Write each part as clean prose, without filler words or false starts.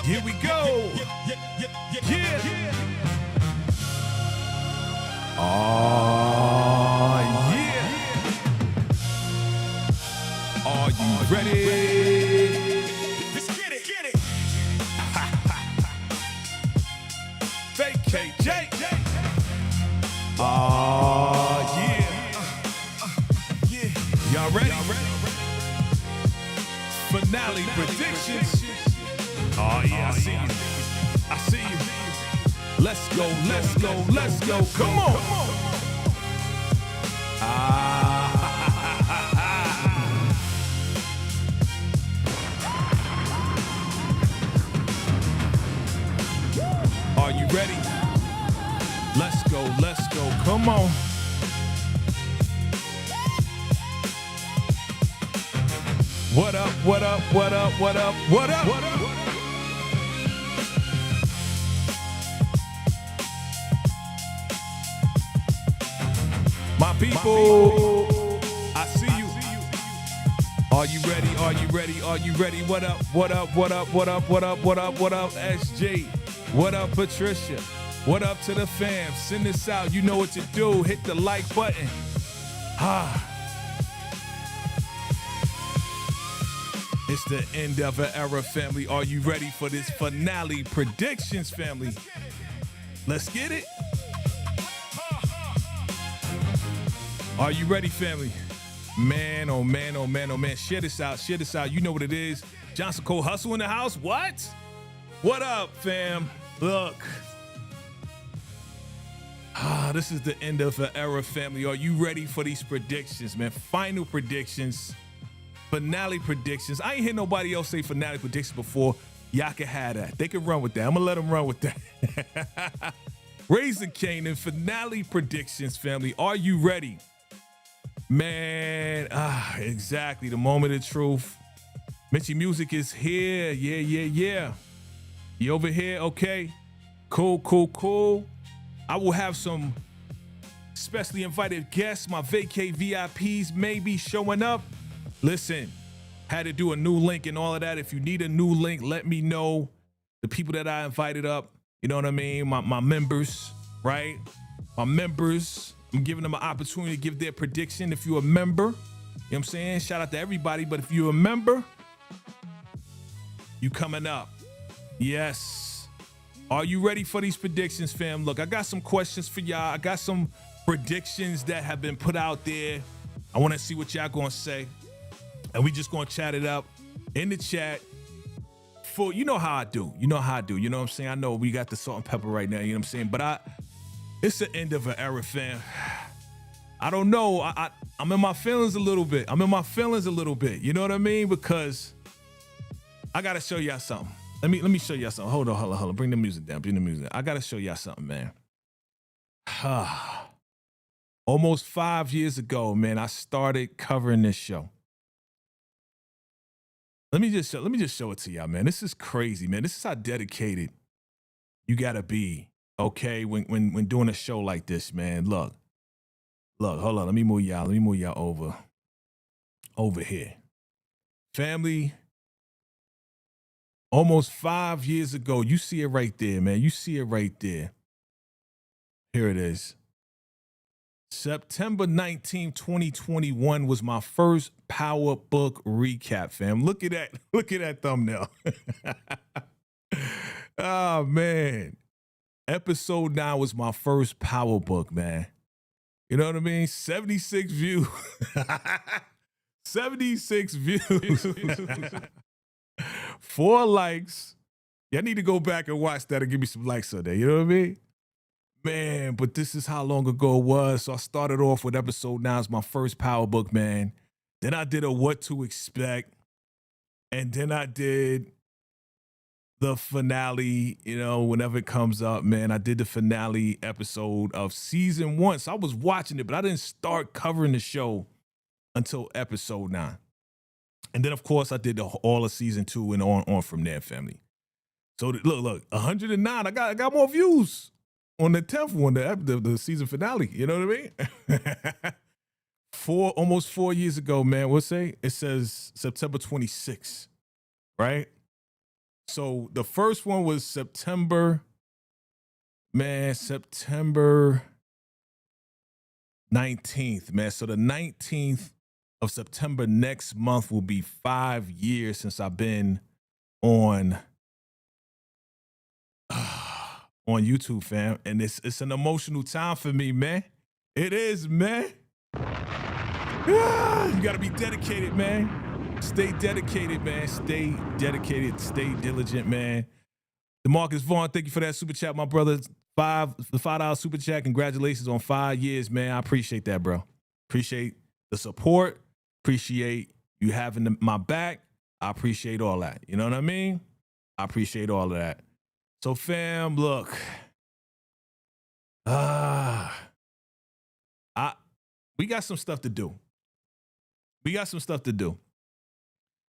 Here we go. Yeah. Oh, yeah. Are you ready? Let's get it. VACAY-J. Oh, yeah. Y'all ready? Finale predictions. Oh, yeah, I see you. Let's go. Come on. Are you ready? Let's go. Come on. What up? My people, I see you. Are you ready? What up, SG? What up, Patricia? What up to the fam? Send this out. You know what to do. Hit the like button. It's the end of an era, family. Are you ready for this finale predictions, family? Let's get it. Are you ready, family? Man, oh man. Share this out. You know what it is. Johnson Cole Hustle in the house. What up, fam? Look. This is the end of an era, family. Are you ready for these predictions, man? Final predictions. Finale predictions. I ain't hear nobody else say finale predictions before. Y'all can have that. They can run with that. I'm going to let them run with that. Raising Kanan, finale predictions, family. Are you ready? Man, exactly. The moment of truth. Mitchie Music is here. Yeah. You over here? Okay. Cool. I will have some specially invited guests. My vacay VIPs may be showing up. Listen, had to do a new link and all of that. If you need a new link, let me know. The people that I invited up, you know what I mean? My members, right? My members. I'm giving them an opportunity to give their prediction. If you're a member, you know what I'm saying? Shout out to everybody. But if you're a member, you coming up. Yes. Are you ready for these predictions, fam? Look, I got some questions for y'all. I got some predictions that have been put out there. I want to see what y'all gonna say. And we just gonna chat it up in the chat. You know how I do. You know what I'm saying? I know we got the salt and pepper right now, you know what I'm saying? But it's the end of an era, fam. I don't know. I'm in my feelings a little bit. You know what I mean? Because I gotta show y'all something. Let me show y'all something. Hold on. Bring the music down. I gotta show y'all something, man. Almost 5 years ago, man, I started covering this show. Let me just show it to y'all, man. This is crazy, man. This is how dedicated you gotta be, okay, when doing a show like this, man. Look, hold on. Let me move y'all over here. Family, almost 5 years ago, you see it right there, man. You see it right there. Here it is. September 19, 2021 was my first Power Book recap, fam. Look at that. Look at that thumbnail. Oh, man. Episode 9 was my first Power Book, man. You know what I mean? 76 views. 76 views. 4 likes. Y'all need to go back and watch that and give me some likes on there. You know what I mean? Man, but this is how long ago it was. So I started off with episode 9. It's my first power book, man. Then I did a what to expect. And then I did the finale, whenever it comes up, man. I did the finale episode of season 1. So I was watching it, but I didn't start covering the show until episode 9. And then, of course, I did all of season 2 and on from there, family. So look, 109. I got more views on the 10th one, the season finale. You know what I mean? Almost 4 years ago, man. What's it? It says September 26th, right? So the first one was September 19th, man. So the 19th of September next month will be 5 years since I've been on YouTube, fam. And it's an emotional time for me, man. It is, man. You gotta be dedicated, man. Stay dedicated, man. Stay dedicated. Stay diligent, man. DeMarcus Vaughn, thank you for that super chat, my brother. The $5 super chat. Congratulations on 5 years, man. I appreciate that, bro. Appreciate the support. Appreciate you having my back. I appreciate all that. You know what I mean? I appreciate all of that. So, fam, look. We got some stuff to do.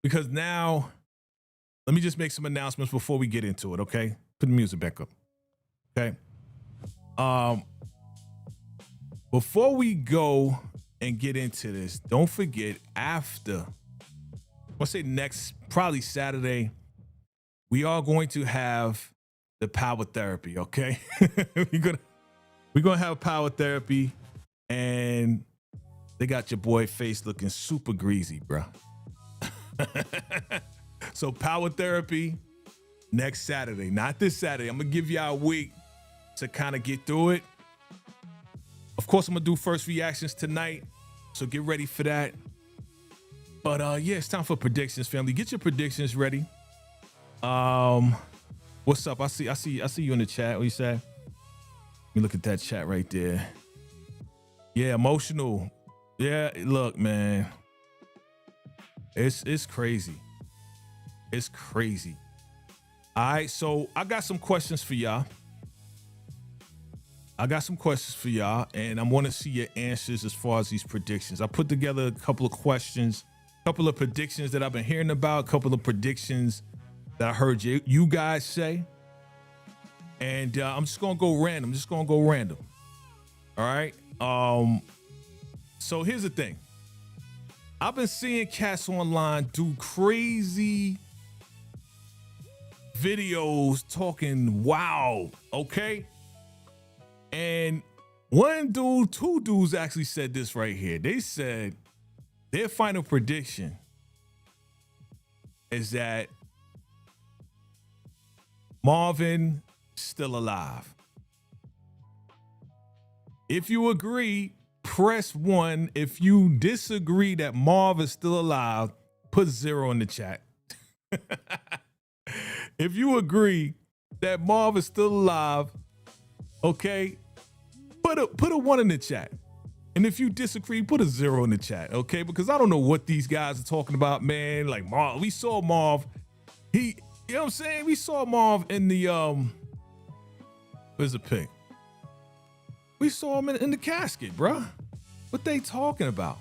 Because now, let me just make some announcements before we get into it, okay? Put the music back up, okay? Before we go and get into this, don't forget next, probably Saturday, we are going to have the power therapy, okay? We're gonna have power therapy, and they got your boy face looking super greasy, bro. So power therapy next Saturday, not this Saturday. I'm gonna give y'all a week to kind of get through it. Of course, I'm gonna do first reactions tonight, so get ready for that. But yeah, it's time for predictions, family. Get your predictions ready. What's up? I see you in the chat. What you say? Let me look at that chat right there. Yeah, emotional. Yeah, look, man. It's crazy. It's crazy. All right, so I got some questions for y'all. And I want to see your answers as far as these predictions. I put together a couple of questions, a couple of predictions that I've been hearing about, a couple of predictions that I heard you guys say. And I'm just going to go random. All right? So here's the thing. I've been seeing cats online do crazy videos talking wow, okay? And two dudes actually said this right here. They said their final prediction is that Marvin still alive. If you agree, press 1. If you disagree that Marv is still alive, put 0 in the chat. If you agree that Marv is still alive, okay, put a 1 in the chat. And if you disagree, put a 0 in the chat, okay? Because I don't know what these guys are talking about, man. Like Marv, we saw Marv. You know what I'm saying? We saw Marv in the where's the pic? We saw him in the casket, bruh. What they talking about?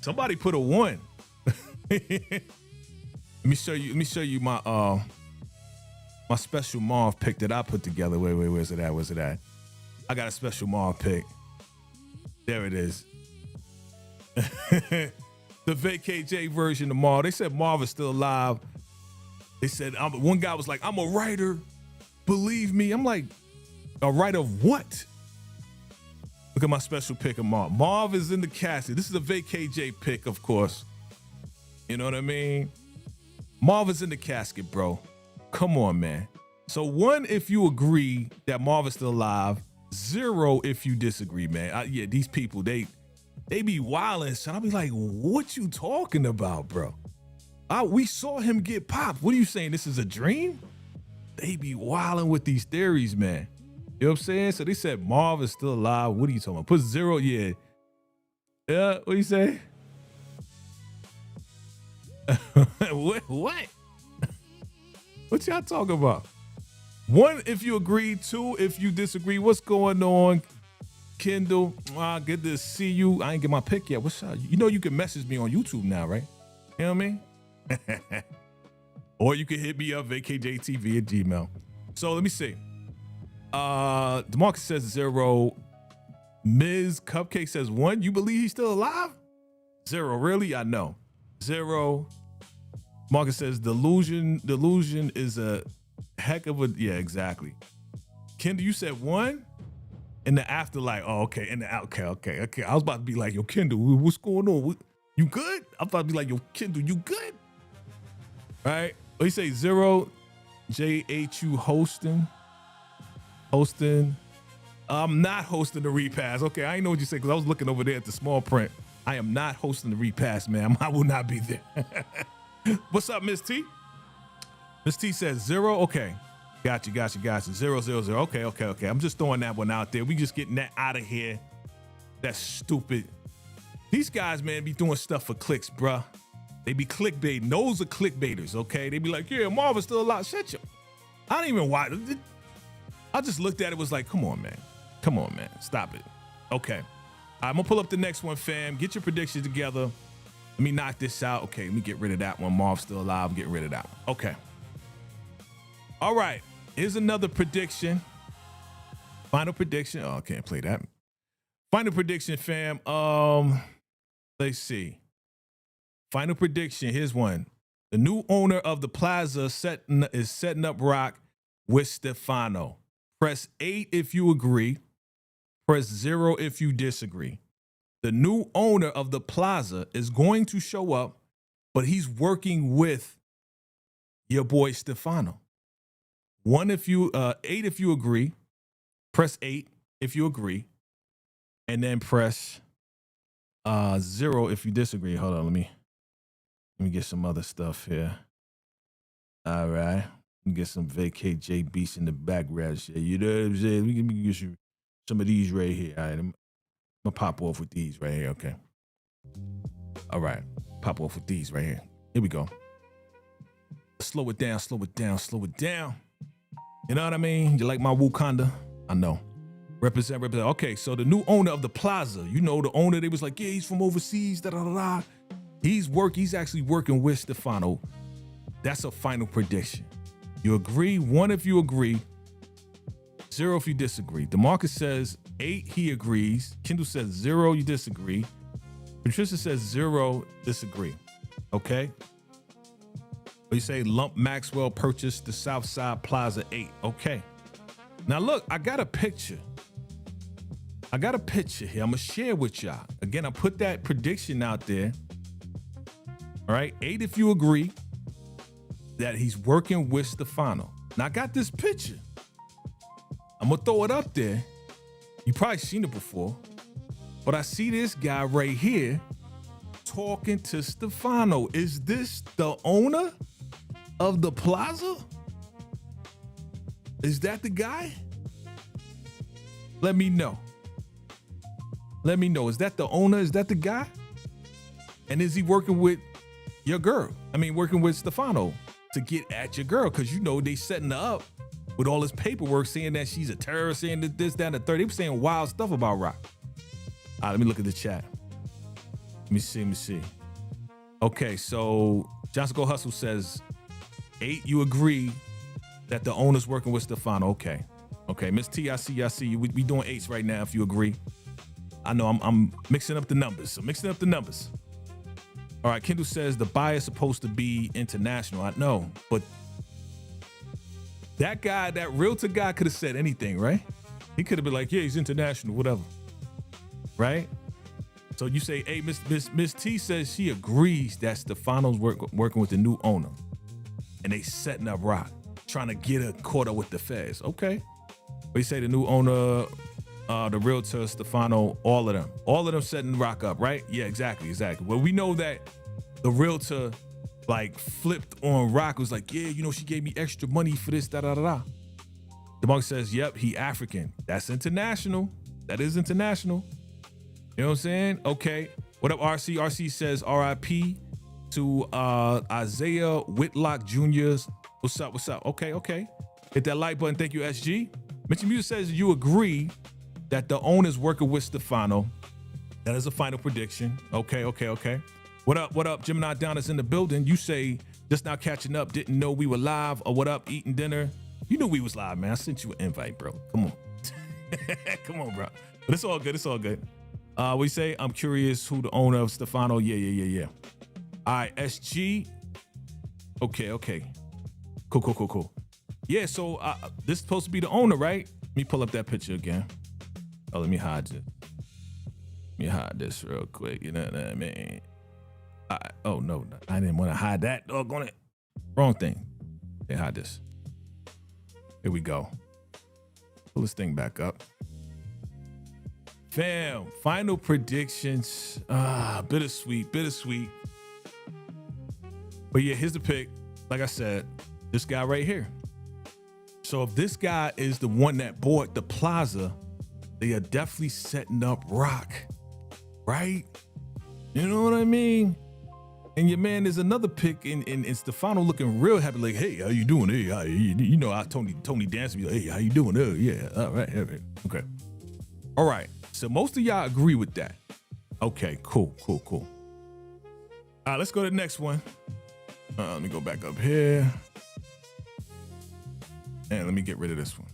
Somebody put a 1. Let me show you my my special Marv pic that I put together. Wait, where's it at? I got a special Marv pic. There it is. The VACAY-J version of Marv. They said Marv is still alive. They said, one guy was like, I'm a writer. Believe me. I'm like, a writer of what? Look at my special pic of Marv. Marv is in the casket. This is a VACAY-J pic, of course. You know what I mean? Marv is in the casket, bro. Come on, man. So 1, if you agree that Marv is still alive. 0, if you disagree, man. Yeah, these people, they be wilding. So I'll be like, what you talking about, bro? We saw him get popped. What are you saying? This is a dream? They be wilding with these theories, man. You know what I'm saying? So they said Marv is still alive. What are you talking about? Put 0, yeah. Yeah, what do you say? What? What y'all talking about? 1, if you agree. 2, if you disagree. What's going on, Kendall? Good to see you. I ain't get my pick yet. What's up? You know you can message me on YouTube now, right? You know what I mean? Or you can hit me up, VACAY-JAYTV at Gmail. So let me see. DeMarcus says 0. Ms. Cupcake says 1. You believe he's still alive? 0. Really? I know. 0. Marcus says delusion is a heck of a, yeah, exactly. Kendall, you said 1 in the afterlife. Oh, okay. Okay. I was about to be like, yo, Kendall, what's going on? You good? I was about to be like, yo, Kendall, you good? All right. What you say? 0. JHU hosting. I'm not hosting the repass. Okay, I didn't know what you said because I was looking over there at the small print. I am not hosting the repass, ma'am. I will not be there. What's up, Miss T? Miss T says 0. Okay, got you. 0, 0, 0. Okay. I'm just throwing that one out there. We just getting that out of here. That's stupid. These guys, man, be doing stuff for clicks, bruh. They be clickbaiting. Those are clickbaiters, okay? They be like, yeah, Marvin's still alive. Shut you. I don't even watch it. I just looked at it, was like, come on, man. Stop it. Okay. I'm going to pull up the next one, fam. Get your predictions together. Let me knock this out. Okay, let me get rid of that one. Marv's still alive. I'm getting rid of that one. Okay. All right. Here's another prediction. Final prediction. Oh, I can't play that. Final prediction, fam. Let's see. Final prediction. Here's one. The new owner of the plaza is setting up rock with Stefano. Press 8 if you agree. Press 0 if you disagree. The new owner of the plaza is going to show up, but he's working with your boy Stefano. 8 if you agree. Press 8 if you agree. And then press 0 if you disagree. Hold on, let me get some other stuff here. All right. Let me get some VACAY-J beats in the background. You know what I'm saying? Let me get you some of these right here. All right. I'm gonna pop off with these right here. Okay. All right. Pop off with these right here. Here we go. Slow it down. You know what I mean? You like my Wakanda? I know. Represent. Okay, so the new owner of the plaza, you know, the owner, they was like, yeah, he's from overseas, da-da-da-da. He's actually working with Stefano. That's a final prediction. You agree? 1 if you agree. 0 if you disagree. DeMarcus says 8, he agrees. Kendall says 0, you disagree. Patricia says 0, disagree. Okay? What you say? Lump Maxwell purchased the Southside Plaza 8. Okay. Now look, I got a picture. Here. I'm gonna share with y'all. Again, I put that prediction out there. All right, 8 if you agree that he's working with Stefano. Now I got this picture. I'm gonna throw it up there. You probably seen it before, but I see this guy right here talking to Stefano. Is this the owner of the plaza? Is that the guy? Let me know. Is that the owner? Is that the guy? And is he working with your girl? I mean, working with Stefano to get at your girl? Because you know they setting her up with all this paperwork saying that she's a terrorist, saying that this, that, and the third. They were saying wild stuff about Rock. All right, let me look at the chat. Let me see. Okay, so Johnson Go Hustle says 8, you agree that the owner's working with Stefano. Okay, Miss T, I see you. We doing 8s right now if you agree. I know I'm mixing up the numbers. All right, Kendall says the buyer's supposed to be international. I know, but that guy, that realtor guy could have said anything, right? He could have been like, yeah, he's international, whatever. Right? So you say, hey, Miss T says she agrees that Stefano's working with the new owner. And they setting up Rock, trying to get her caught up with the feds. Okay. But you say the new owner, the realtor, Stefano, all of them setting Rock up, right? Yeah, exactly. Well, we know that the realtor like flipped on Rock, was like, yeah, you know, she gave me extra money for this, da-da-da-da. The monk says, yep, he African. That's international. That is international. You know what I'm saying? Okay. What up, RC? RC says RIP to Isaiah Whitlock Jr.'s. What's up? What's up? Okay, okay. Hit that like button. Thank you, SG. Mitchell Music says you agree that the owner's working with Stefano. That is a final prediction. Okay, okay, okay. What up? What up? Gemini Don is in the building. You say just now catching up, didn't know we were live. Or what up? Eating dinner. You knew we was live, man. I sent you an invite, bro. Come on. Come on, bro. But it's all good. It's all good. We say, I'm curious who the owner of Stefano. Yeah. All right, SG. Okay, okay. Cool. Yeah, so this is supposed to be the owner, right? Let me pull up that picture again. Oh, let me hide it. Let me hide this real quick. You know what I mean? Oh, no. I didn't want to hide that. Doggone it. Wrong thing. They hide this. Here we go. Pull this thing back up. Fam, final predictions. Bittersweet. But yeah, here's the pick. Like I said, this guy right here. So if this guy is the one that bought the plaza, they are definitely setting up Rock, right? You know what I mean? And your man, there's another pick in Stefano looking real happy, like, hey, how you doing? Hey, you know, Tony dancing, like, hey, how you doing? Oh, yeah, all right, okay. All right, so most of y'all agree with that. Okay, cool. All right, let's go to the next one. Let me go back up here. And let me get rid of this one.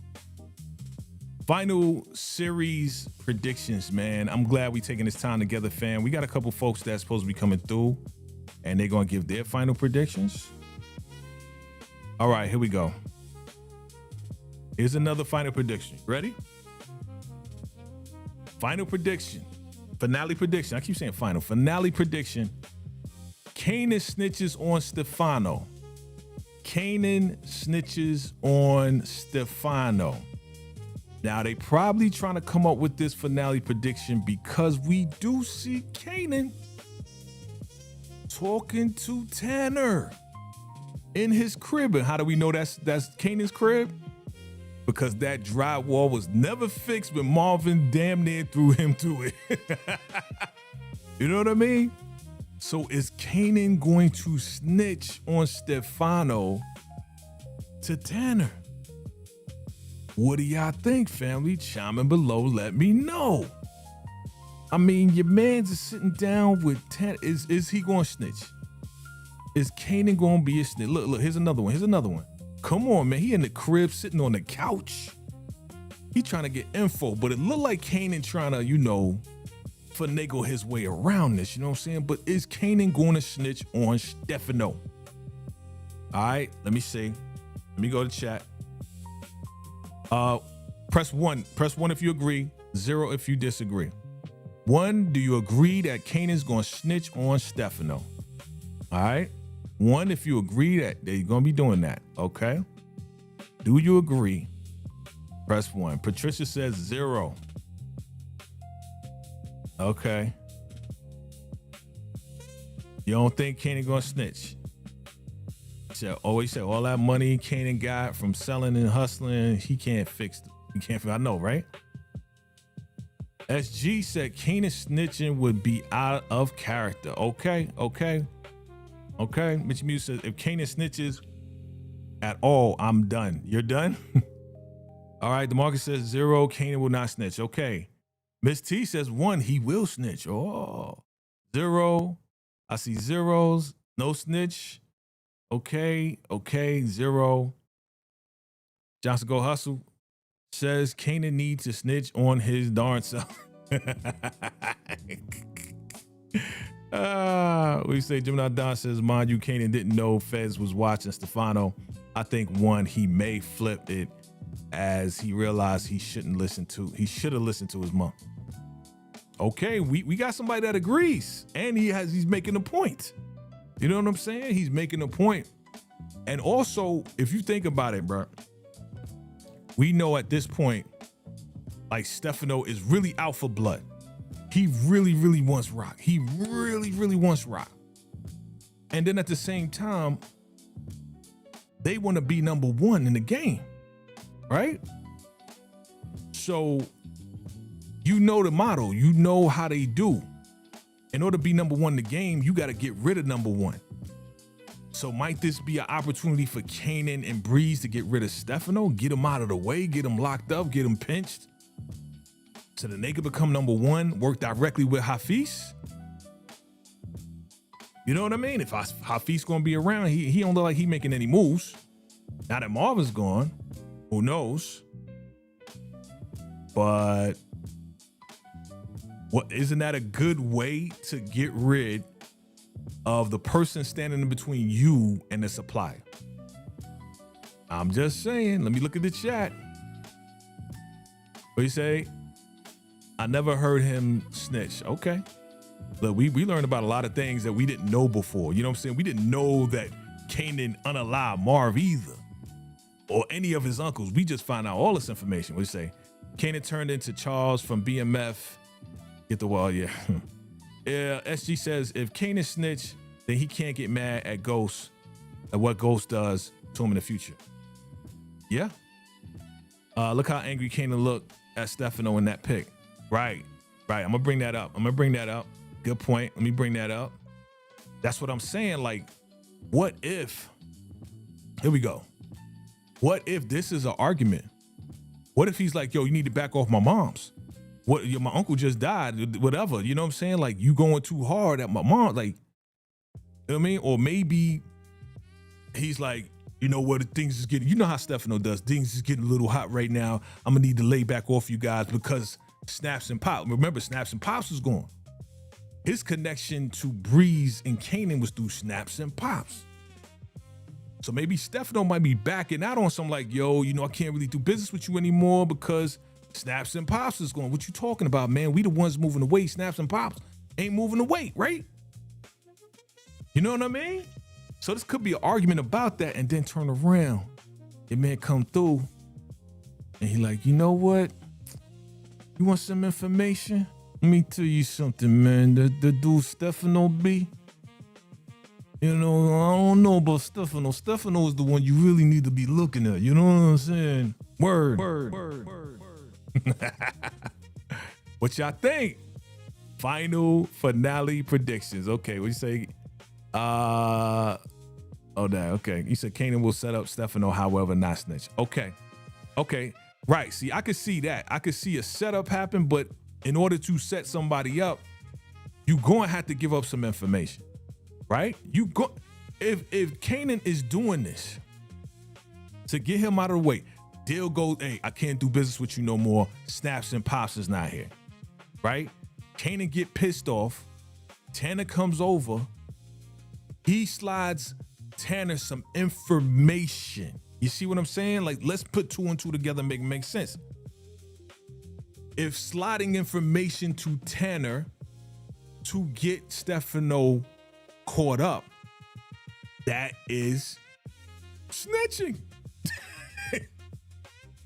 Final series predictions, man. I'm glad we taking this time together, fam. We got a couple folks that's supposed to be coming through, and they're going to give their final predictions. All right, here we go. Here's another final prediction. Ready? Final prediction. Finale prediction. I keep saying final. Finale prediction. Kanan snitches on Stefano. Kanan snitches on Stefano. Now, they probably trying to come up with this finale prediction because we do see Kanan talking to Tanner in his crib. And how do we know that's Kanan's crib? Because that drywall was never fixed when Marvin damn near threw him to it. You know what I mean? So is Kanan going to snitch on Stefano to Tanner? What do y'all think, family? Chime in below, let me know. I mean, your man's is sitting down with Tanner. Is he going to snitch? Is Kanan going to be a snitch? Look, here's another one. Come on, man. He in the crib sitting on the couch. He trying to get info, but it looked like Kanan trying to, finagle his way around this, you know what I'm saying? But is Kanan going to snitch on Stefano? All right, let me see. Let me go to chat. Press 1. Press 1 if you agree. 0 if you disagree. 1, do you agree that Kanan's going to snitch on Stefano? All right. 1 if you agree that they're going to be doing that. Okay. Do you agree? Press 1. Patricia says 0. Okay. You don't think Kanan gonna snitch? He said all that money Kanan got from selling and hustling, he can't fix it. He can't. I know, right? SG said Kanan snitching would be out of character. Okay. Mitch Muse says if Kanan snitches at all, I'm done. You're done? All right. DeMarcus says 0. Kanan will not snitch. Okay. Miss T says 1, he will snitch. Oh, 0. I see zeros. No snitch. Okay. 0. Johnson Go Hustle says Kanan needs to snitch on his darn self. We say Gemini Don says, mind you, Kanan didn't know Fez was watching Stefano. I think 1, he may flip it as he realized he should have listened to his mom. Okay, we got somebody that agrees, and he's making a point. You know what I'm saying? He's making a point. And also, if you think about it, bro, we know at this point, like, Stefano is really out for blood. He really, really wants Rock. He really, really wants Rock. And then at the same time, they want to be number 1 in the game, right? So you know the model, you know how they do. In order to be number one in the game, you got to get rid of number one. So might this be an opportunity for Kanan and Breeze to get rid of Stefano, get him out of the way, get him locked up, get him pinched, so that they could become number one, work directly with Hafiz? You know what I mean? If Hafiz gonna be around, he don't look like he making any moves. Now that Marvin's gone, who knows? But isn't that a good way to get rid of the person standing in between you and the supplier? I'm just saying. Let me look at the chat. What do you say? I never heard him snitch. Okay. Look, we learned about a lot of things that we didn't know before. You know what I'm saying? We didn't know that Kanan unalived Marv either, or any of his uncles. We just found out all this information. What do you say? Kanan turned into Charles from BMF. Get the wall, yeah. Yeah, SG says if Kanan snitch, then he can't get mad at Ghost, at what Ghost does to him in the future. Yeah. Look how angry Kanan looked at Stefano in that pic. Right. I'm gonna bring that up. Good point. Let me bring that up. That's what I'm saying. Like, what if, here we go. What if this is an argument? What if he's like, yo, you need to back off my mom's? What, my uncle just died, whatever. You know what I'm saying? Like, you going too hard at my mom. Like, you know what I mean? Or maybe he's like, you know what, things is getting, you know how Stefano does. Things is getting a little hot right now. I'm gonna need to lay back off you guys because Snaps and Pops. Remember, Snaps and Pops was gone. His connection to Breeze and Kanan was through Snaps and Pops. So maybe Stefano might be backing out on something like, yo, you know, I can't really do business with you anymore because Snaps and Pops is going. What you talking about, man? We the ones moving the weight. Snaps and Pops ain't moving the weight, right? You know what I mean? So this could be an argument about that, and then turn around. Your man come through, and he like, you know what? You want some information? Let me tell you something, man. The dude Stefano B, you know, I don't know about Stefano. Stefano is the one you really need to be looking at. You know what I'm saying? Word. What y'all think? Final finale predictions. Okay, what you say? Oh, that. Okay, you said Kanan will set up Stefano, however, not snitch. Okay, right. See, I could see that. I could see a setup happen, but in order to set somebody up, you gonna have to give up some information, right? If Kanan is doing this to get him out of the way, deal goes, hey, I can't do business with you no more. Snaps and Pops is not here, right? Kanan get pissed off. Tanner comes over. He slides Tanner some information. You see what I'm saying? Like, let's put two and two together and make sense. If sliding information to Tanner to get Stefano caught up, that is snitching.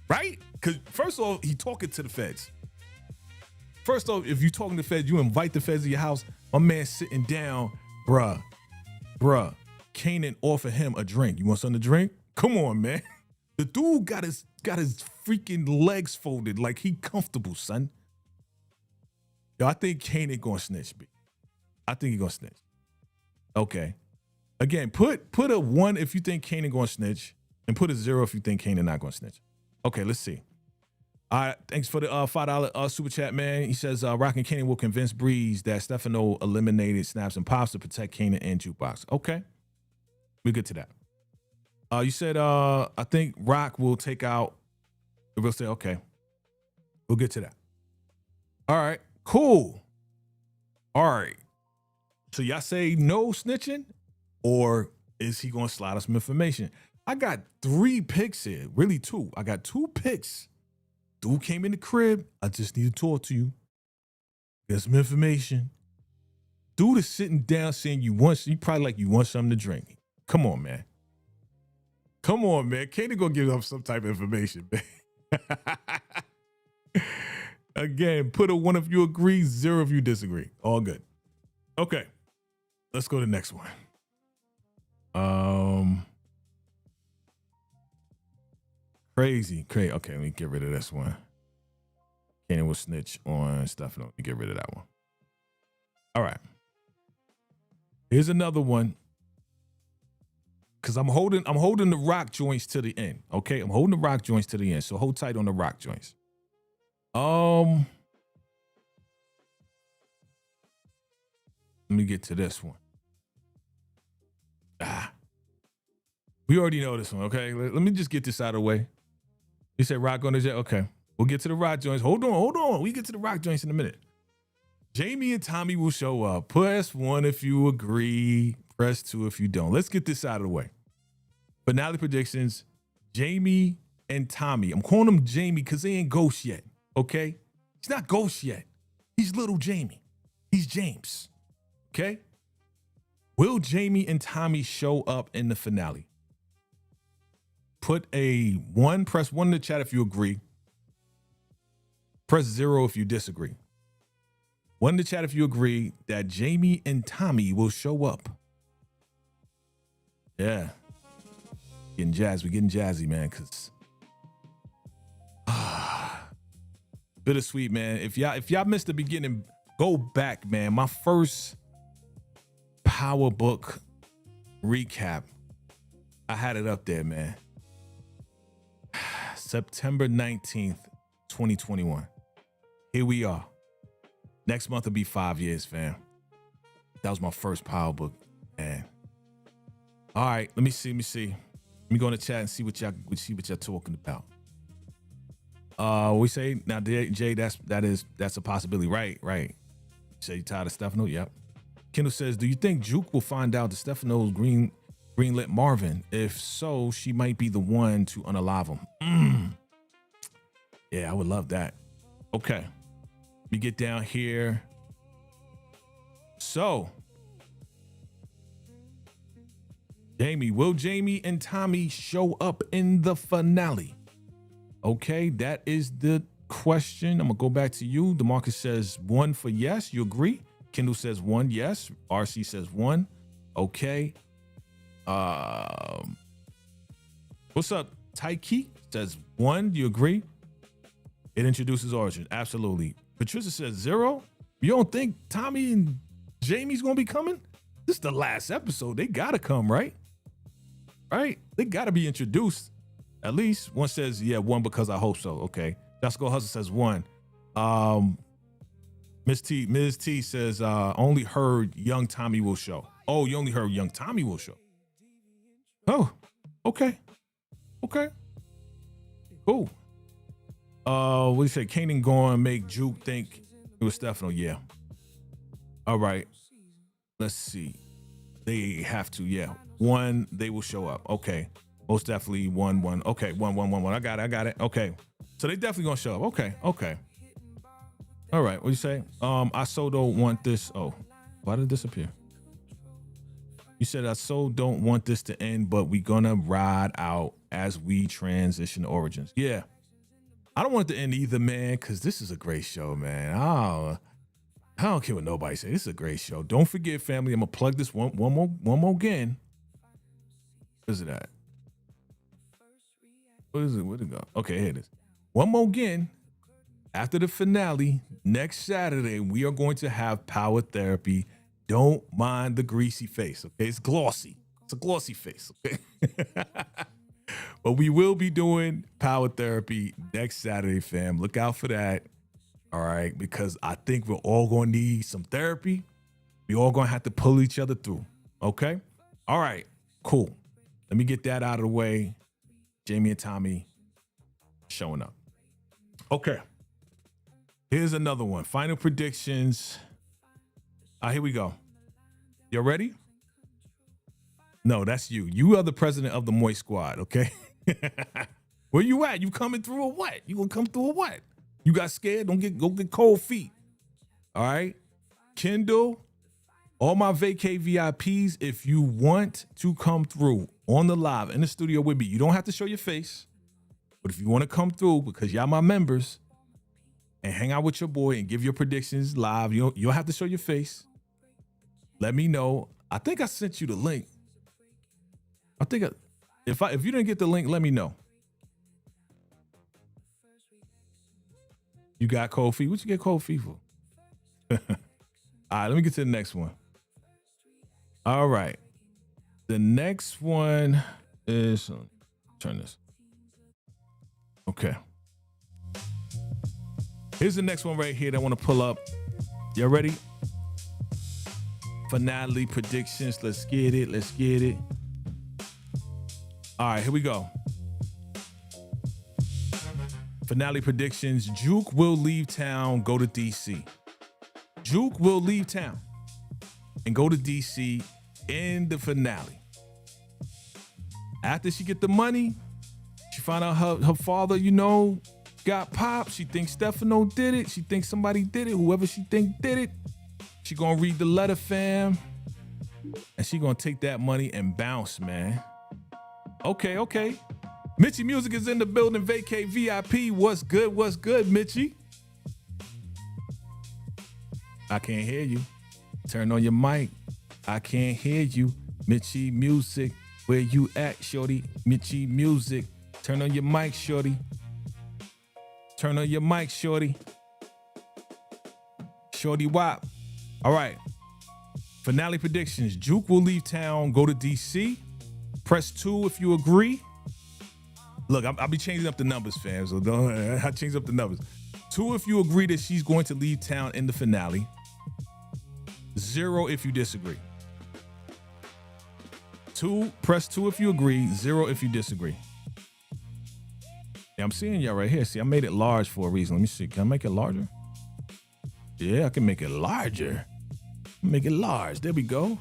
Right? Because first off, he talking to the feds. First off, if you talking to the feds, you invite the feds to your house. My man sitting down, bruh, Kanan offered him a drink. You want something to drink? Come on, man. The dude got his freaking legs folded like he comfortable, son. Yo, I think Kanan gonna snitch, B. I think he gonna snitch. Okay. Again, put a 1 if you think Kanan gonna snitch, and put a 0 if you think Kanan not gonna snitch. Okay, let's see. All right, thanks for the $5 super chat, man. He says, Rock and Kanan will convince Breeze that Stefano eliminated Snaps and Pops to protect Kanan and Jukebox. Okay, we're good to that. You said, I think Rock will take out, we'll say, okay, we'll get to that. All right, cool. All right, so y'all say no snitching, or is he gonna slide us some information? I got 3 picks here, really 2. I got 2 picks. Dude came in the crib. I just need to talk to you. Get some information. Dude is sitting down saying you probably like you want something to drink. Come on, man. Kanan gonna give up some type of information, man. Again, put a 1 if you agree, 0 if you disagree. All good. Okay, let's go to the next one. Crazy. Okay, let me get rid of this one. Kanan will snitch on Stefano to get rid of that one. All right. Here's another one. Cause I'm holding the rock joints to the end. Okay, I'm holding the rock joints to the end. So hold tight on the rock joints. Let me get to this one. We already know this one. Okay, let me just get this out of the way. You said rock on the jet. Okay, we'll get to the rock joints. Hold on. We get to the rock joints in a minute. Jamie and Tommy will show up. Press 1 if you agree. Press 2 if you don't. Let's get this out of the way. Finale predictions, Jamie and Tommy. I'm calling him Jamie because they ain't Ghost yet, okay? He's not Ghost yet. He's little Jamie. He's James, okay? Will Jamie and Tommy show up in the finale? Put a 1, press 1 in the chat if you agree. Press 0 if you disagree. 1 in the chat if you agree that Jamie and Tommy will show up. Yeah. Getting jazzy. We're getting jazzy, man, because bittersweet, man. If y'all missed the beginning, go back, man. My first Power Book recap, I had it up there, man. September 19th, 2021. Here we are. Next month will be 5 years, fam. That was my first Power Book, man. All right, let me see. Let me go in the chat and see what y'all talking about. We say now, Jay, that's a possibility, right? You say you tired of Stefano? Yep. Kendall says, do you think Juke will find out that Stefano's greenlit Marvin? If so, she might be the one to unalive him. Yeah, I would love that. Okay, let me get down here. So, Jamie, will Jamie and Tommy show up in the finale? Okay, that is the question. I'm gonna go back to you. DeMarcus says 1 for yes. You agree? Kendall says 1, yes. RC says 1. Okay. What's up? Taiki says 1. Do you agree? It introduces Origin. Absolutely. Patricia says 0. You don't think Tommy and Jamie's gonna be coming? This is the last episode. They gotta come, right? Right? They gotta be introduced. At least one says, yeah, 1 because I hope so. Okay. Jessica Hustle says 1. Ms. T says, only heard young Tommy will show. Oh, you only heard young Tommy will show. Oh, okay. Okay. Cool. What do you say? Kanan going make Juke think it was Stefano. Yeah. All right. Let's see. They have to, yeah. 1, they will show up. Okay. Most definitely 1. Okay, 1. I got it. Okay. So they definitely gonna show up. Okay. All right, what do you say? I so don't want this. Oh, why did it disappear? You said I so don't want this to end, but we gonna ride out as we transition to Origins. Yeah. I don't want it to end either, man, because this is a great show, man. I don't care what nobody says. This is a great show. Don't forget, family, I'm gonna plug this one more again. What is it at? What is it? Where'd it go? Okay, here it is. One more again. After the finale, next Saturday, we are going to have Power Therapy. Don't mind the greasy face, okay? It's glossy. It's a glossy face, okay? But we will be doing Power Therapy next Saturday, fam. Look out for that, all right? Because I think we're all going to need some therapy. We're all going to have to pull each other through, okay? All right, cool. Let me get that out of the way. Jamie and Tommy showing up. Okay. Here's another one. Final predictions. Here we go. You ready? No, that's you. You are the president of the Moist Squad, okay? Where you at? You coming through or what? You gonna come through or what? You got scared? Go get cold feet. All right? Kendall, all my vacay VIPs, if you want to come through on the live in the studio with me, you don't have to show your face. But if you want to come through because y'all my members and hang out with your boy and give your predictions live, you don't have to show your face. Let me know. I think I sent you the link. I think if you didn't get the link, let me know. You got cold feet. What you get cold feet for? All right, let me get to the next one. All right. The next one is, turn this. Okay. Here's the next one right here that I want to pull up. Y'all ready? Finale predictions. Let's get it. Let's get it. All right, here we go. Finale predictions. Juke will leave town, go to DC. Juke will leave town and go to DC in the finale. After she get the money, she find out her father, you know, got popped. She thinks Stefano did it. She thinks somebody did it. Whoever she think did it. She gonna read the letter, fam. And she gonna take that money and bounce, man. Okay, okay. Mitchie Music is in the building. Vacay VIP. What's good? What's good, Mitchie? I can't hear you. Turn on your mic. I can't hear you. Mitchie Music. Where you at, shorty? Mitchie Music. Turn on your mic, shorty. Turn on your mic, shorty. Shorty Wop. All right. Finale predictions. Juke will leave town, go to DC. Press 2 if you agree. Look, I'll be changing up the numbers, fam. So I'll change up the numbers. 2 if you agree that she's going to leave town in the finale. 0 if you disagree. Press 2 if you agree. 0 if you disagree. Yeah, I'm seeing y'all right here. See, I made it large for a reason. Let me see. Can I make it larger? Yeah, I can make it larger. Make it large. There we go.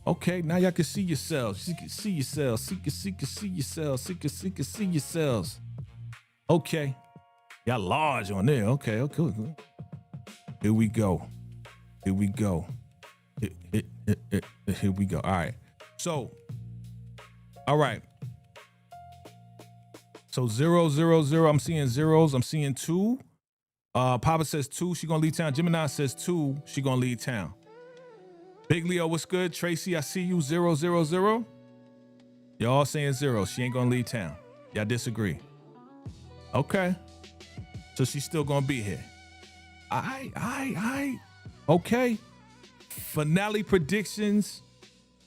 Okay, now y'all can see yourselves. You can see yourselves. You can see yourselves. You can see yourselves. Okay. Y'all large on there. Okay, okay. Here we go. Here we go. Here we go. All right. So, all right. So 0, 0, 0. I'm seeing zeros. I'm seeing 2. Papa says 2. She gonna leave town. Gemini says 2. She gonna leave town. Big Leo, what's good? Tracy, I see you. 0, 0, 0. Y'all all saying 0. She ain't gonna leave town. Y'all disagree. Okay. So she's still gonna be here. All right. Okay. Finale predictions.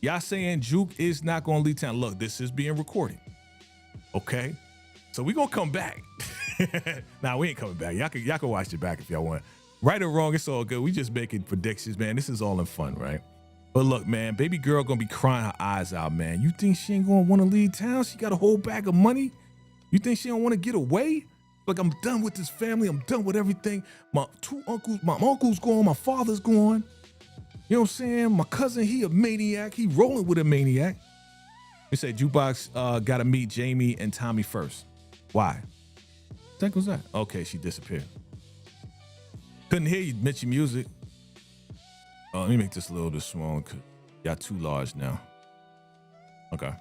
Y'all saying Juke is not gonna leave town. Look, this is being recorded. Okay. So we gonna come back. Nah, we ain't coming back. Y'all can watch it back if y'all want. Right or wrong, it's all good. We just making predictions, man. This is all in fun, right? But look, man, baby girl gonna be crying her eyes out, man. You think she ain't gonna wanna leave town? She got a whole bag of money? You think she don't wanna get away? Like, I'm done with this family. I'm done with everything. My uncle's gone. My father's gone. You know what I'm saying? My cousin, he a maniac. He rolling with a maniac. They say Jukebox gotta meet Jamie and Tommy first. Why? What the heck was that? Okay, she disappeared. Couldn't hear you, Mitchie Music. Oh, let me make this a little bit smaller. Y'all too large now. Okay.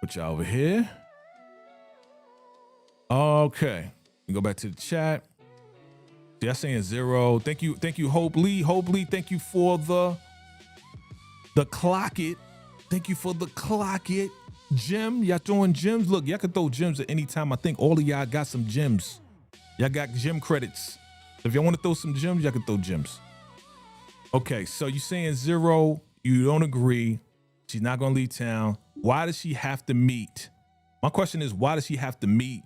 Put y'all over here. Okay. We go back to the chat. Y'all saying 0. Thank you, Hope Lee. Hope Lee, thank you for the clock it. Thank you for the clock it. Gem, y'all throwing gems? Look, y'all can throw gems at any time. I think all of y'all got some gems. Y'all got gem credits. If y'all want to throw some gems, y'all can throw gems. Okay, so you saying 0, you don't agree. She's not gonna leave town. Why does she have to meet? My question is, why does she have to meet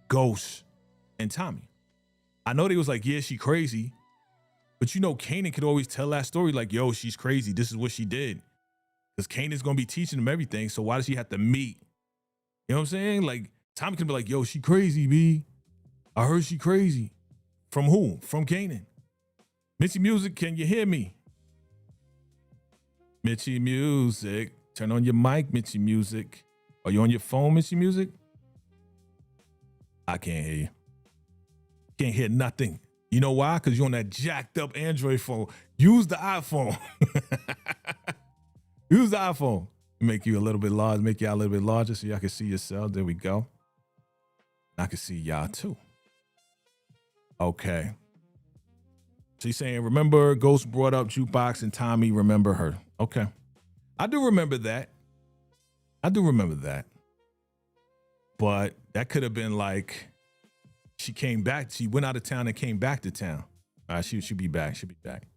Ghost and Tommy? I know they was like, yeah, she crazy. But you know, Kanan could always tell that story like, yo, she's crazy. This is what she did. Because Kanan's gonna be teaching them everything. So why does she have to meet? You know what I'm saying? Like, Tommy could be like, yo, she crazy, B. I heard she crazy. From who? From Kanan. Mitchie Music, can you hear me? Mitchie Music. Turn on your mic, Mitchie Music. Are you on your phone, Mitchie Music? I can't hear you. Can't hear nothing. You know why? Because you're on that jacked up Android phone. Use the iPhone. Use the iPhone. Make you a little bit large, make y'all a little bit larger so y'all can see yourself. There we go. I can see y'all too. Okay. She's saying, remember Ghost brought up Jukebox and Tommy, remember her. Okay. I do remember that. I do remember that. But that could have been like she came back. She went out of town and came back to town. She'll be back. She'll be back.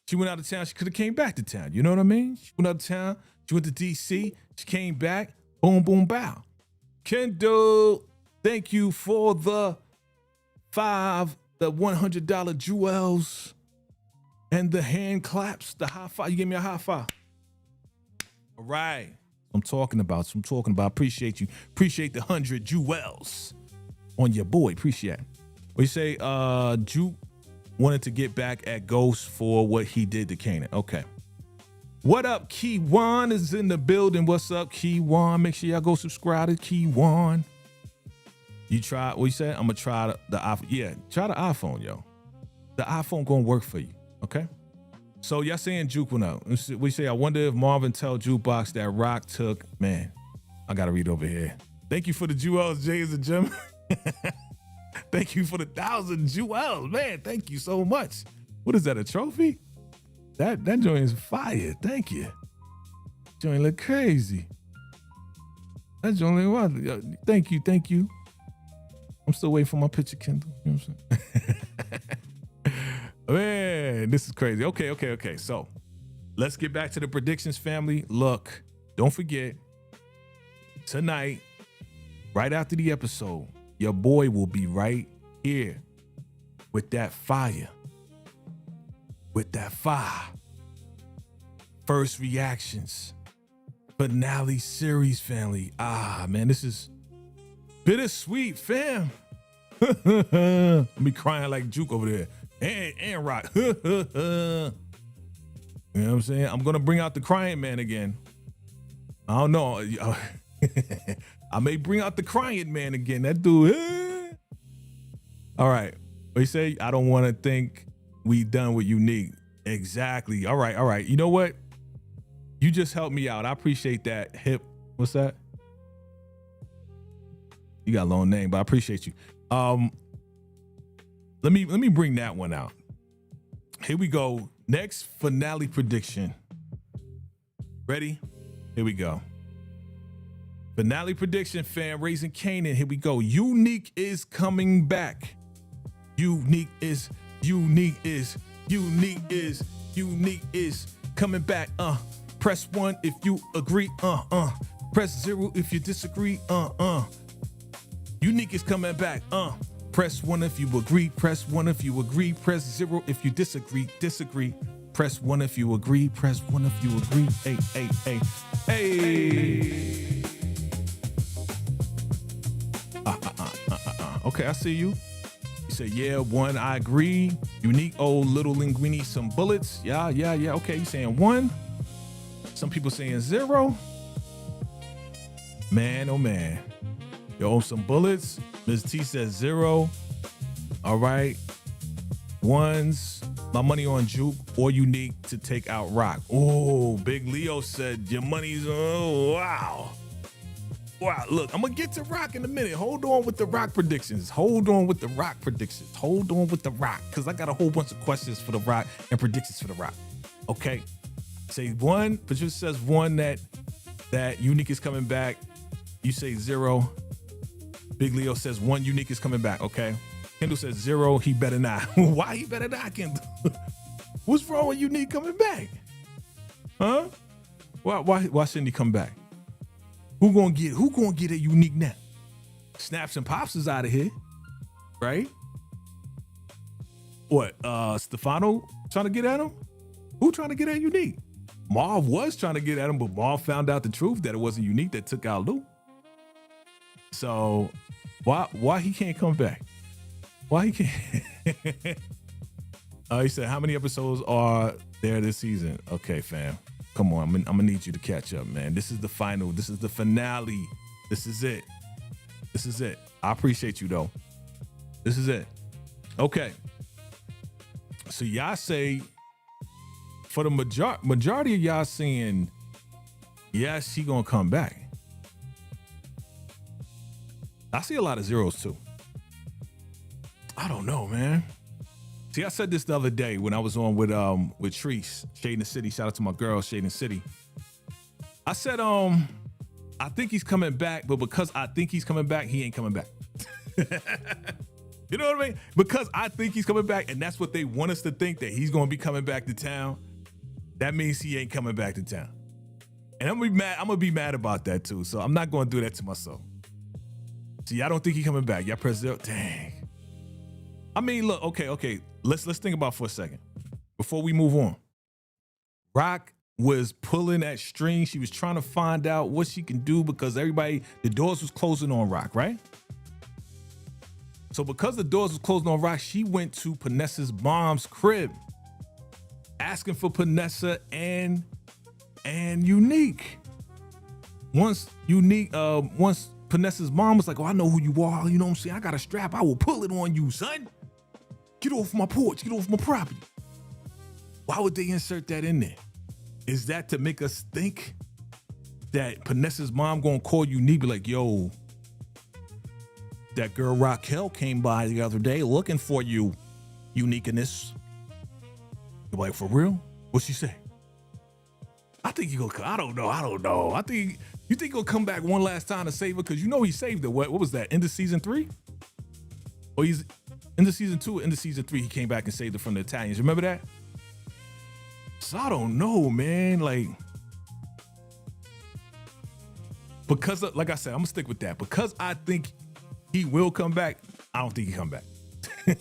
She went out of town. She could have came back to town. You know what I mean? She went out of town. She went to DC. She came back. Boom, boom, bow. Kendall, thank you for the $100 jewels and the hand claps, the high five. You gave me a high five. All right. I'm talking about. Appreciate you. Appreciate the 100 jewels on your boy. Appreciate it. What you say? Juke wanted to get back at Ghost for what he did to Kanan. Okay. What up? Keywan is in the building. What's up, Keywan? Make sure y'all go subscribe to Keywan. You try, what you said? I'm gonna try the iPhone. Yeah, try the iPhone, yo. The iPhone gonna work for you, okay? So y'all saying Juke went out. We say, I wonder if Marvin tell Jukebox that Rock took, man, I gotta read over here. Thank you for the jewels, Jay is a gem. Thank you for the 1,000 jewels, man. Thank you so much. What is that, a trophy? That joint is fire. Thank you. Joint look crazy. That joint look wild. Thank you. I'm still waiting for my picture, Kendall. You know what I'm saying? Man, this is crazy. Okay. So let's get back to the predictions, family. Look, don't forget, tonight, right after the episode, your boy will be right here with that fire. First reactions. Finale series, family. Man, this is bittersweet, fam. Me crying like Juke over there. And Rock. You know what I'm saying? I'm going to bring out the crying man again. I don't know. I may bring out the crying man again. That dude. All right. What you say? I don't want to think we done with Unique. Exactly. All right. You know what? You just helped me out. I appreciate that. Hip. What's that? You got a long name, but I appreciate you. Let me bring that one out. Here we go. Next finale prediction. Ready? Here we go. Finale prediction, fam. Raising Kanan. Here we go. Unique is coming back. Unique is coming back. Press 1 if you agree. Press 0 if you disagree. Unique is coming back. Press 1 if you agree. Press 1 if you agree. Press 0 if you disagree. Press 1 if you agree. Press 1 if you agree. Hey. Okay, I see you. You say, yeah, 1, I agree. Unique, old little linguini, some bullets. Yeah. Okay, you saying 1. Some people saying 0. Man, oh man. Yo, some bullets. Ms. T says 0. All right. 1s. My money on Juke or Unique to take out Rock. Oh, Big Leo said your money's, oh, wow. Wow, look, I'm going to get to Rock in a minute. Hold on with the Rock predictions. Hold on with the Rock, because I got a whole bunch of questions for the Rock and predictions for the Rock. Okay. Say 1. Patricia says 1 that Unique is coming back. You say 0. Big Leo says 1 Unique is coming back. Okay. Kendall says 0. He better not. Why he better not, Kendall? What's wrong with Unique coming back? Huh? Why shouldn't he come back? Who gonna get a Unique now? Snaps and Pops is out of here, right? What? Stefano trying to get at him? Who trying to get at Unique? Marv was trying to get at him, but Marv found out the truth that it wasn't Unique that took out Lou. So why he can't come back? Why he can't? He said, how many episodes are there this season? Okay, fam. Come on, I'm gonna need you to catch up, man. This is the final. This is the finale. This is it. I appreciate you, though. This is it. Okay. So y'all say, for the majority of y'all saying, yes, he gonna come back. I see a lot of 0s, too. I don't know, man. See, I said this the other day when I was on with Treese, Shade in the City. Shout out to my girl, Shade in the City. I said, I think he's coming back, but because I think he's coming back, he ain't coming back. You know what I mean? Because I think he's coming back, and that's what they want us to think, that he's going to be coming back to town. That means he ain't coming back to town. And I'm gonna be mad about that too. So I'm not gonna do that to myself. See, I don't think he coming back. Y'all press zero. Dang. I mean, look, okay. Let's think about it for a second before we move on. Rock was pulling at strings. She was trying to find out what she can do because the doors was closing on Rock, right? So because the doors was closing on Rock, she went to Panessa's mom's crib, asking for Panessa and Unique. Once Panessa's mom was like, oh, I know who you are. You know what I'm saying? I got a strap. I will pull it on you, son. Get off my porch. Get off my property. Why would they insert that in there? Is that to make us think that Panessa's mom gonna call Unique, be like, yo, that girl Raquel came by the other day looking for you, Uniqueness. You're like, for real? What'd she say? I think he gonna. I don't know. You think he'll come back one last time to save her? Because you know he saved her. What was that? End of season 3? Or he's into season 2, into season 3, he came back and saved her from the Italians. Remember that? So I don't know, man. Like, because like I said, I'm gonna stick with that. Because I think he will come back, I don't think he come back. I'm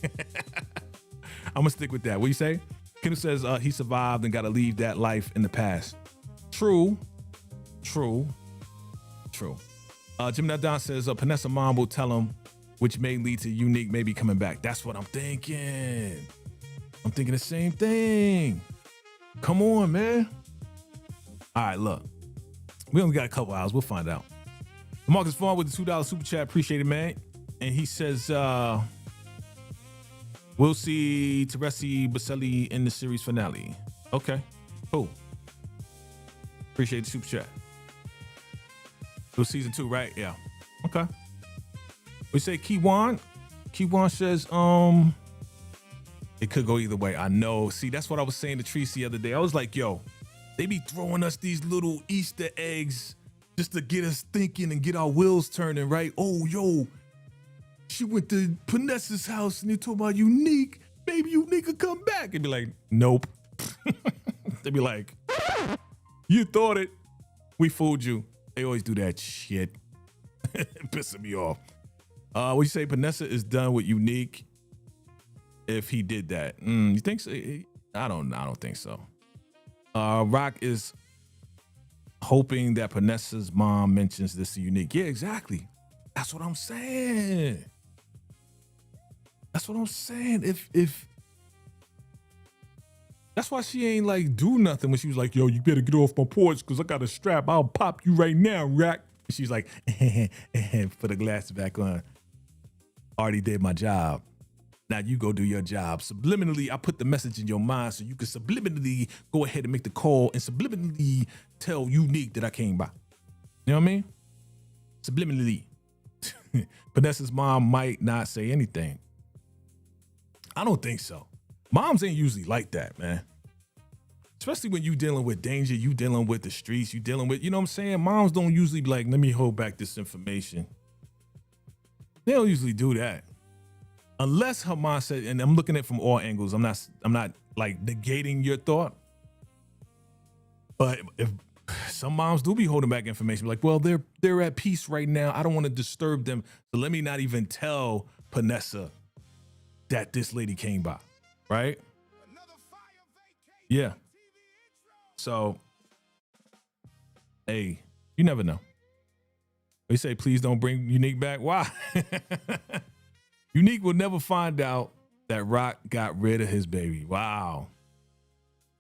gonna stick with that. What you say? Kendall says he survived and got to leave that life in the past. True. Jim Nadon says Panessa mom will tell him, which may lead to Unique maybe coming back. That's what I'm thinking. I'm thinking the same thing. Come on, man. All right, look. We only got a couple hours. We'll find out. Marcus Vaughn with the $2 super chat. Appreciate it, man. And he says, we'll see Teresi Baselli in the series finale. Okay, cool. Appreciate the super chat. It was season 2, right? Yeah. Okay. We say Kiwan. Kiwan says, it could go either way. I know. See, that's what I was saying to Treese the other day. I was like, yo, they be throwing us these little Easter eggs just to get us thinking and get our wheels turning, right? Oh, yo, she went to Panessa's house and they told about Unique. Maybe Unique could come back. And be like, nope. They'd be like, you thought it. We fooled you. They always do that shit. Pissing me off. What you say? Panessa is done with Unique if he did that. You think so? I don't think so. Rock is hoping that Panessa's mom mentions this to Unique. Yeah, exactly. That's what I'm saying. If that's why she ain't like do nothing when she was like, yo, you better get off my porch because I got a strap. I'll pop you right now, Rock. And she's like, put the glasses back on. Already did my job. Now you go do your job. Subliminally, I put the message in your mind so you can subliminally go ahead and make the call and subliminally tell Unique that I came by. You know what I mean? Subliminally. Panessa's mom might not say anything. I don't think so. Moms ain't usually like that, man. Especially when you dealing with danger, you dealing with the streets, you dealing with, you know what I'm saying? Moms don't usually be like, let me hold back this information. They don't usually do that. Unless her mom said, and I'm looking at it from all angles. I'm not like negating your thought. But if some moms do be holding back information, like, well, they're at peace right now. I don't want to disturb them. So let me not even tell Panessa that this lady came by. Right? Yeah. So, hey, you never know. They say, please don't bring Unique back. Why? Unique will never find out that Rock got rid of his baby. Wow.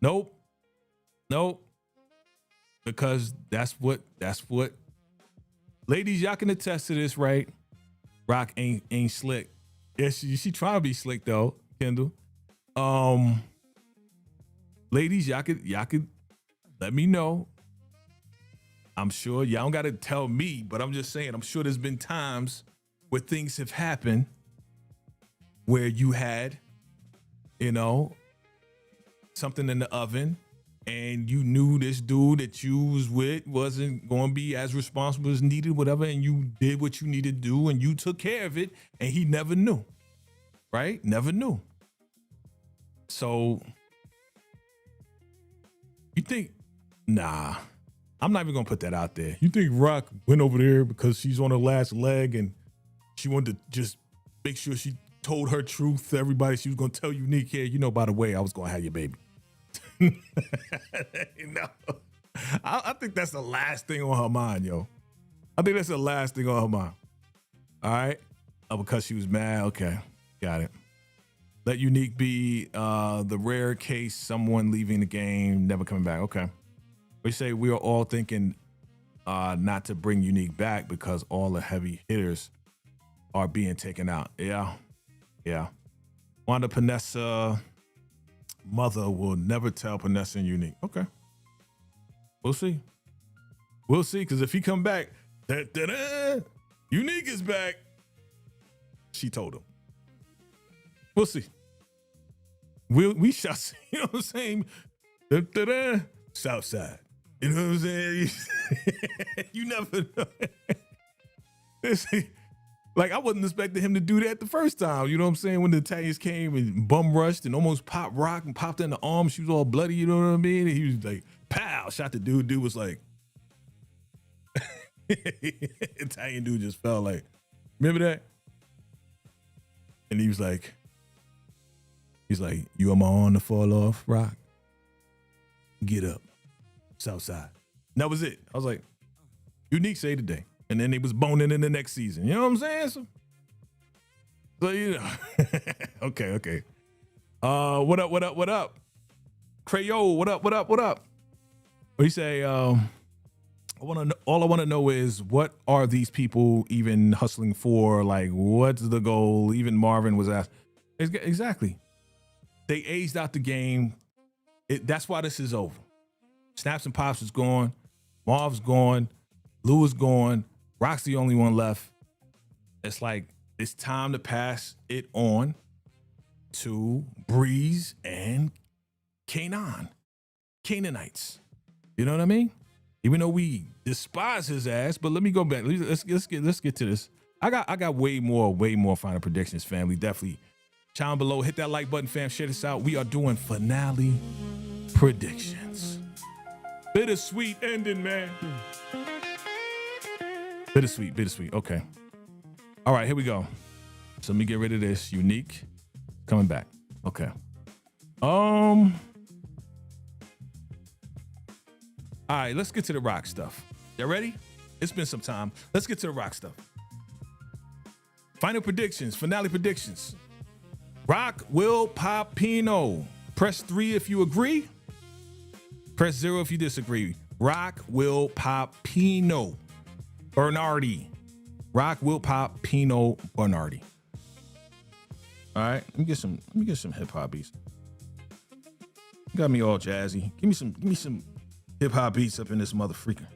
Nope. Because that's what ladies, y'all can attest to this, right? Rock ain't slick. Yeah, she trying to be slick though, Kendall. Ladies, y'all could let me know. I'm sure y'all don't gotta tell me, but I'm just saying, I'm sure there's been times where things have happened where you had, something in the oven and you knew this dude that you was with wasn't going to be as responsible as needed, whatever, and you did what you needed to do and you took care of it and he never knew. right? Never knew. So you think, nah, I'm not even gonna put that out there. You think Rock went over there because she's on her last leg and she wanted to just make sure she told her truth to everybody? She was gonna tell Unique, here, you know, by the way, I was gonna have your baby. You know, I think that's the last thing on her mind, yo. I think that's the last thing on her mind. All right. Oh, because she was mad. Okay. Got it. Let Unique be the rare case, someone leaving the game, never coming back. Okay. We say we are all thinking not to bring Unique back because all the heavy hitters are being taken out. Yeah. Yeah. Wanda Panessa mother will never tell Panessa and Unique. Okay. We'll see. We'll see. Because if he come back, Unique is back. She told him. We'll see. We shall see. You know what I'm saying? Southside. You know what I'm saying? You never know. Like, I wasn't expecting him to do that the first time. You know what I'm saying? When the Italians came and bum rushed and almost popped Rock and popped in the arm. She was all bloody. You know what I mean? And he was like, pow, shot the dude. Dude was like, Italian dude just fell like, remember that? And he's like, you are my arm to fall off, Rock. Get up, Southside. And that was it. I was like, Unique say today. And then they was boning in the next season. You know what I'm saying? So you know. Okay. What up? Crayo, what up? What do you say? All I want to know is, what are these people even hustling for? Like, what's the goal? Even Marvin was asked. Exactly. They aged out the game. That's why this is over. Snaps and Pops is gone. Marv's gone. Lou is gone. Rock's the only one left. It's like, it's time to pass it on to Breeze and Canaanites. You know what I mean? Even though we despise his ass, but let me go back. Let's get to this. I got way more final predictions, family. Definitely chime below, hit that like button, fam. Share this out. We are doing finale predictions. Bittersweet ending, man. Bittersweet. Okay. All right, here we go. So let me get rid of this. Unique coming back. Okay. All right, let's get to the Rock stuff. Y'all ready? It's been some time. Let's get to the Rock stuff. Final predictions, finale predictions. Rock will pop Pino. Press 3 if you agree. Press 0 if you disagree. Rock will pop Pino Bernardi. Rock will pop Pino Bernardi. All right, let me get some hip hop beats. Got me all jazzy. Give me some hip hop beats up in this motherfreaker.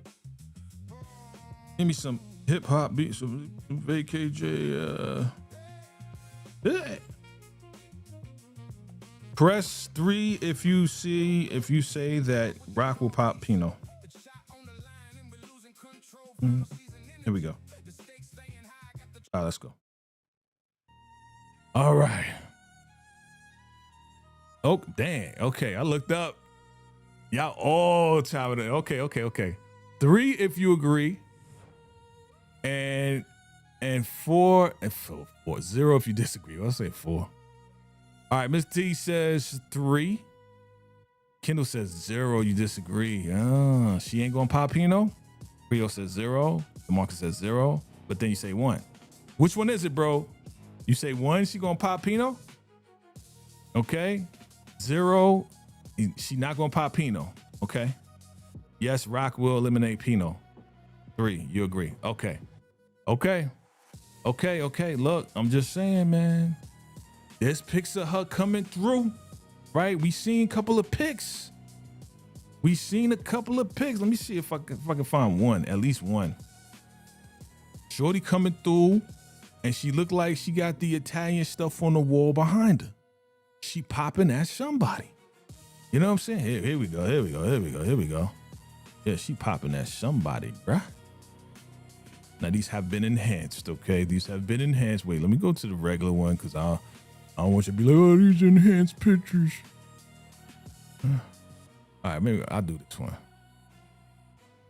Give me some hip hop beats. Some VACAY-J. Press 3 if you say that Rock will pop Pino. Here we go. All right, let's go. All right. Oh, dang. Okay, I looked up. Y'all all chiming in. Okay. 3 if you agree. And 4 0 if you disagree. I'll say 4. All right, Miss T says 3. Kendall says 0, you disagree. She ain't gonna pop Pino. Rio says 0. DeMarcus says 0. But then you say 1. Which one is it, bro? You say 1, she gonna pop Pino? Okay. 0, she not gonna pop Pino. Okay. Yes, Rock will eliminate Pino. 3, you agree. Okay. Look, I'm just saying, man. There's pics of her coming through, right? We seen a couple of pics. Let me see if I can find one, at least one. Shorty coming through, and she looked like she got the Italian stuff on the wall behind her. She popping at somebody. You know what I'm saying? Here we go. Yeah, she popping at somebody, bruh. Now, these have been enhanced, okay? These have been enhanced. Wait, let me go to the regular one, because I don't want you to be like, oh, these enhanced pictures. All right, maybe I'll do this one.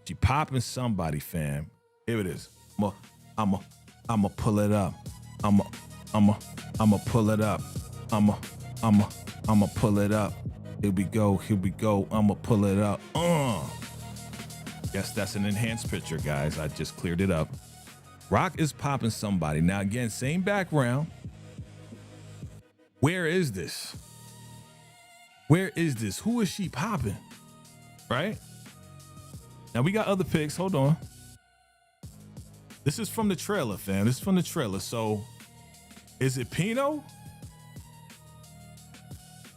She popping somebody, fam. Here it is. I'ma pull it up. I'ma pull it up. I'ma pull it up. Here we go. I'ma pull it up. Yes, that's an enhanced picture, guys. I just cleared it up. Rock is popping somebody. Now, again, same background. Where is this? Where is this? Who is she popping? Right? Now, we got other pics. Hold on. This is from the trailer, fam. This is from the trailer. So, is it Pino?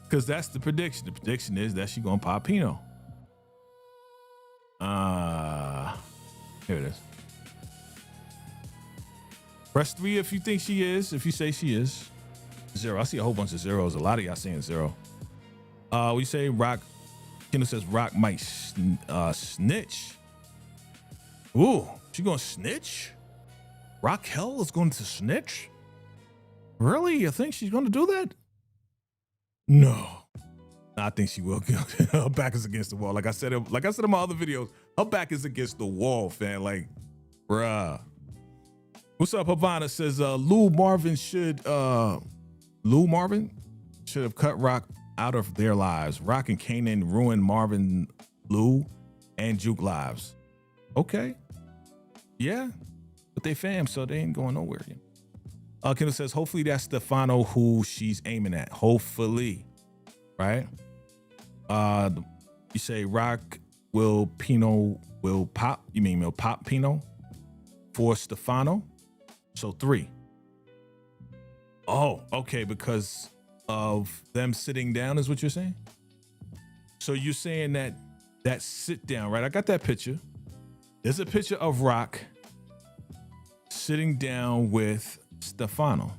Because that's the prediction. The prediction is that she's going to pop Pino. Here it is. Press 3 if you think she is. If you say she is. 0. I see a whole bunch of zeros. A lot of y'all saying 0. We say Rock. Kendall says Rock might snitch. Ooh, she gonna snitch? Raquel is going to snitch? Really? You think she's gonna do that? No. I think she will. Her back is against the wall. Like I said in my other videos, her back is against the wall, fam. Like, bruh. What's up, Havana? Says Lou Marvin should have cut Rock out of their lives. Rock and Kanan ruined Marvin, Lou, and Juke lives. Okay. Yeah. But they fam, so they ain't going nowhere. Kendall says, hopefully that's Stefano who she's aiming at. Hopefully. Right? You say Rock will pop. You mean will pop Pino for Stefano? So 3. Oh, okay, because of them sitting down is what you're saying? So you're saying that sit down, right? I got that picture. There's a picture of Rock sitting down with Stefano.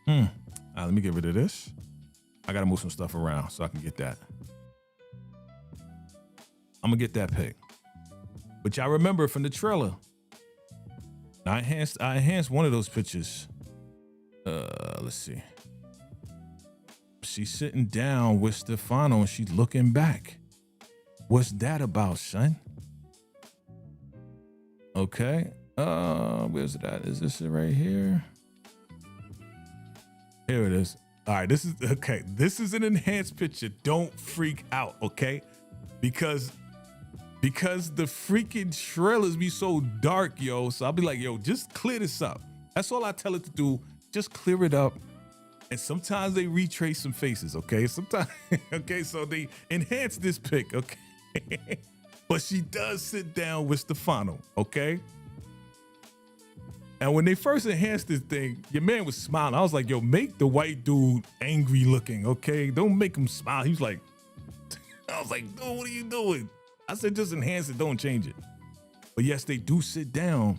All right, let me get rid of this. I got to move some stuff around so I can get that. I'm going to get that pic. But y'all remember from the trailer, I enhanced one of those pictures. Let's see. She's sitting down with Stefano and she's looking back. What's that about, son? Okay. Where's it at? Is this it right here? Here it is. All right, this is okay. This is an enhanced picture. Don't freak out, okay? Because the freaking trailers be so dark, yo. So I'll be like, yo, just clear this up. That's all I tell it to do. Just clear it up. And sometimes they retrace some faces, okay? Sometimes, okay, so they enhance this pic, okay? But she does sit down with Stefano, okay? And when they first enhanced this thing, your man was smiling. I was like, yo, make the white dude angry looking, okay? Don't make him smile. He was like, I was like, dude, what are you doing? I said, just enhance it, don't change it. But yes, they do sit down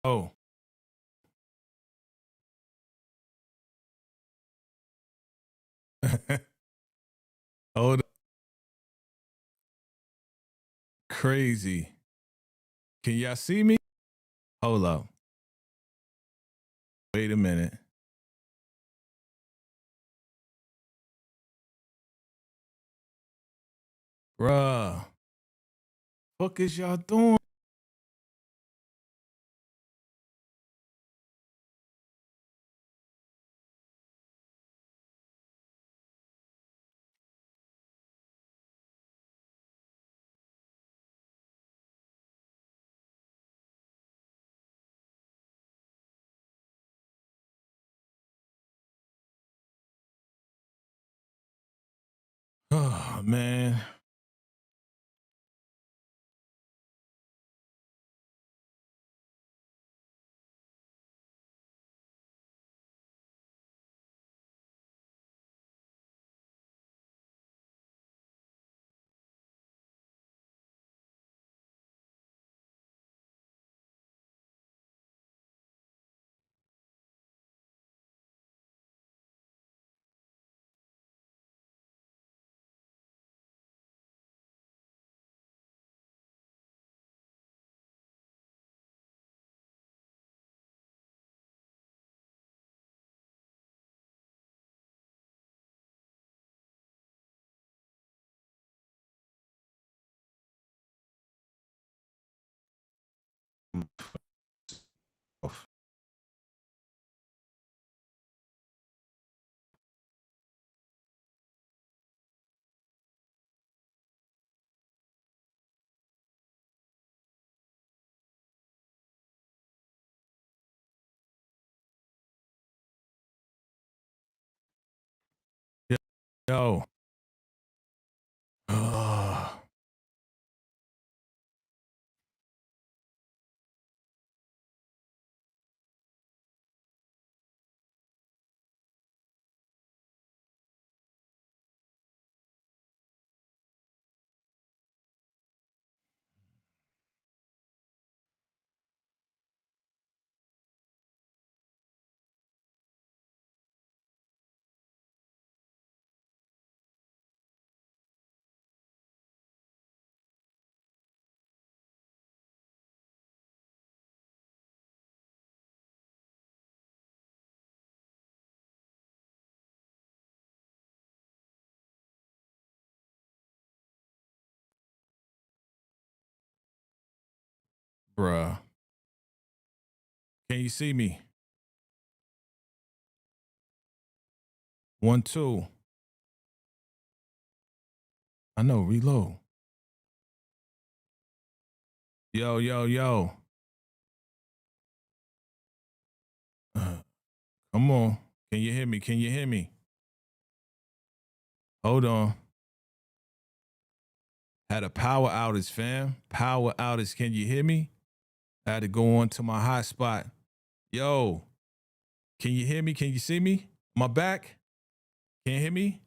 Oh. Hold up. Crazy. Can y'all see me? Hold up. Wait a minute. Bruh. Fuck is y'all doing? Oh, man. Yo. Oh. Bruh. Can you see me? 1, 2. I know, reload. Yo, yo, yo. Come on. Can you hear me? Can you hear me? Hold on. Had a power outage, fam. Power outage. Can you hear me? I had to go on to my hotspot. Yo, can you hear me? Can you see me? My back? Can't hear me?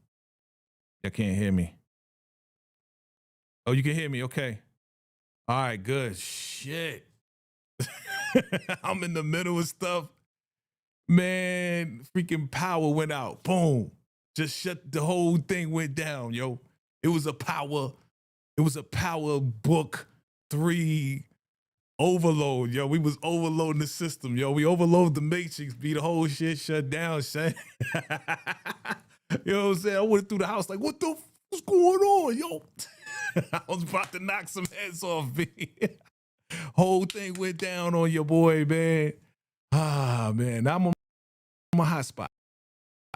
You can't hear me. Oh, you can hear me. Okay. All right, good. Shit. I'm in the middle of stuff. Man, freaking power went out. Boom. Just shut the whole thing went down, yo. It was a power book 3 overload, yo. We was overloading the system, yo. We overloaded the matrix, be the whole shit shut down, Shane. You know what I'm saying? I went through the house like, what's going on, yo? I was about to knock some heads off, me. Whole thing went down on your boy, man. Ah, man. Now I'm on my hotspot.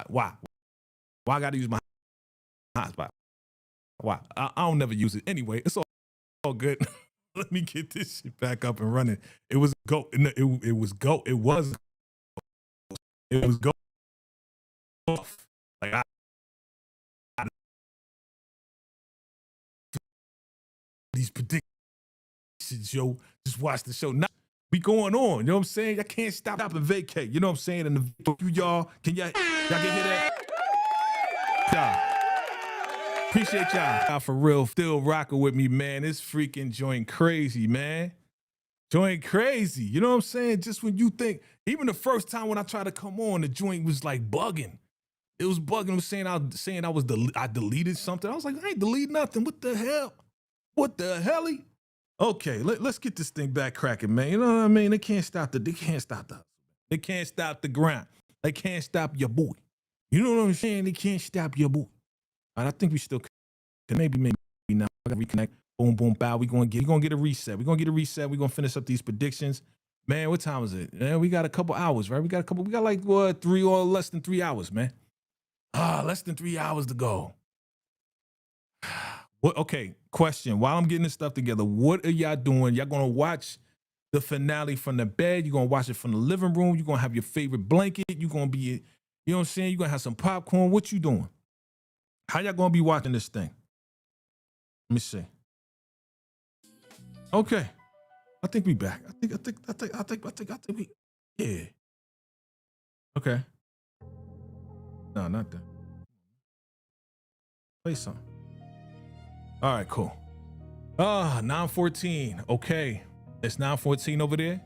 Why? Why I gotta use my hotspot? Why? I don't never use it. Anyway, it's all good. Let me get this shit back up and running. It was go. It was go. It was. It was go off. Like these predictions, yo. Just watch the show. Now we going on. You know what I'm saying? I can't stop and vacate. You know what I'm saying? And y'all, can y'all can hear that? Y'all. Appreciate y'all for real. Still rocking with me, man. This freaking joint crazy, man. Joint crazy. You know what I'm saying? Just when you think, even the first time when I tried to come on, the joint was like bugging. It was bugging. It was saying I deleted something. I was like, I ain't delete nothing. What the hell? What the helly? Okay, let's get this thing back cracking, man. You know what I mean? They can't stop the grind. They can't stop your boy. You know what I'm saying? They can't stop your boy. And I think we still can. Maybe now. I gotta reconnect. Boom, boom, bow. We're gonna get a reset. We're gonna finish up these predictions. Man, what time is it? Man, we got a couple hours, right? We got like what, 3 or less than 3 hours, man. Less than 3 hours to go. What? Okay, question. While I'm getting this stuff together, what are y'all doing? Y'all gonna watch the finale from the bed? You're gonna watch it from the living room? You're gonna have your favorite blanket? You're gonna be, you know what I'm saying? You're gonna have some popcorn. What you doing? How y'all gonna be watching this thing? Let me see. Okay. I think we back. I think we, yeah. Okay. No, not that. Play something. All right, cool. 9:14. Okay. It's 9:14 over there.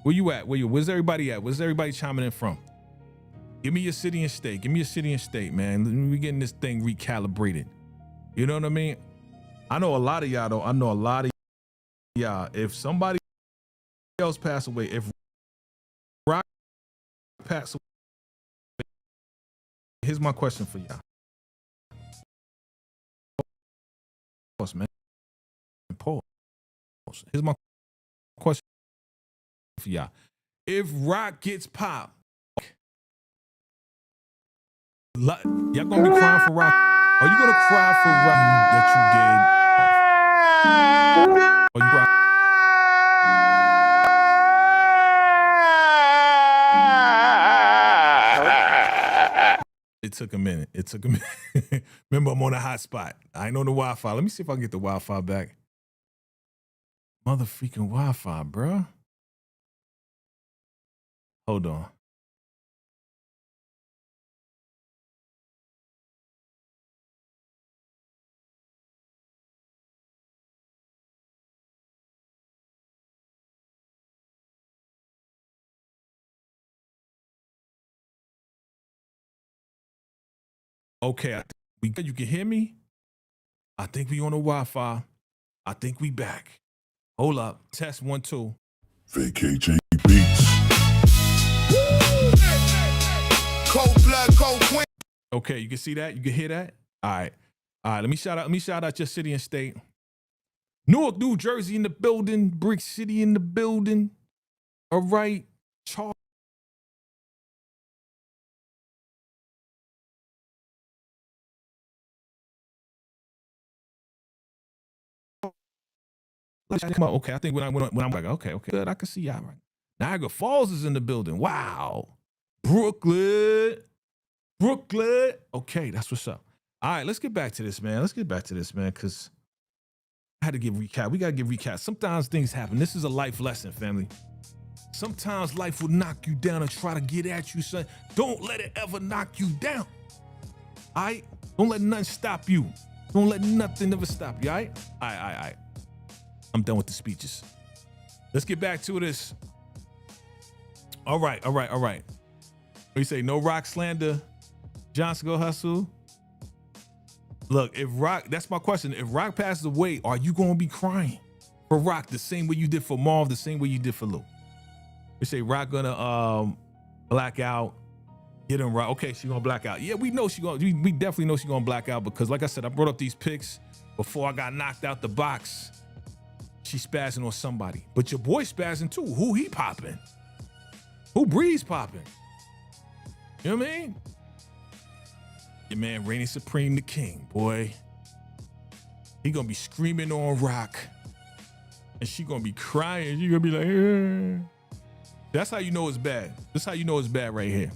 Where you at? Where's everybody at? Where's everybody chiming in from? Give me your city and state. Give me your city and state, man. We getting this thing recalibrated. You know what I mean? I know a lot of y'all, though. I know a lot of y'all. If somebody else pass away, if Rock pass away, here's my question for y'all. Pause, man. Pause. Here's my question for y'all. If Rock gets popped, y'all gonna be crying for Rock? Are you gonna cry for Rock that you did? Are you crying? It took a minute. Remember, I'm on a hot spot. I ain't on the Wi-Fi. Let me see if I can get the Wi-Fi back. Motherfucking Wi-Fi, bro. Hold on. Okay, you can hear me? I think we on the Wi-Fi. I think we back. Hold up. Test 1, 2. VACAY-JAYTV beats. Cold blood, cold queen. Okay, you can see that? You can hear that? All right. Let me shout out your city and state. Newark, New Jersey in the building. Brick City in the building. All right. Charles. Okay, I think when I'm like, okay, good, I can see y'all right. Niagara Falls is in the building. Wow. Brooklyn. Okay, that's what's up. All right, let's get back to this, man. Because I had to give recap. We got to give recap. Sometimes things happen. This is a life lesson, family. Sometimes life will knock you down and try to get at you, son. Don't let it ever knock you down. All right? Don't let nothing stop you. Don't let nothing ever stop you, all right? All right. I'm done with the speeches. Let's get back to this. All right. We say no Rock slander. Johnson go hustle. Look, if Rock, that's my question. If Rock passes away, are you going to be crying for Rock the same way you did for Marv, the same way you did for Lou? We say Rock gonna black out. Get him right. Okay, she gonna black out. Yeah, we definitely know she gonna black out because, like I said, I brought up these pics before I got knocked out the box. She spazzing on somebody, but your boy spazzing too. Who he popping? Who Breeze popping? You know what I mean? Your man reigning supreme, the king, boy. He gonna be screaming on Rock, and she gonna be crying. She gonna be like, eh. That's how you know it's bad. That's how you know it's bad right here.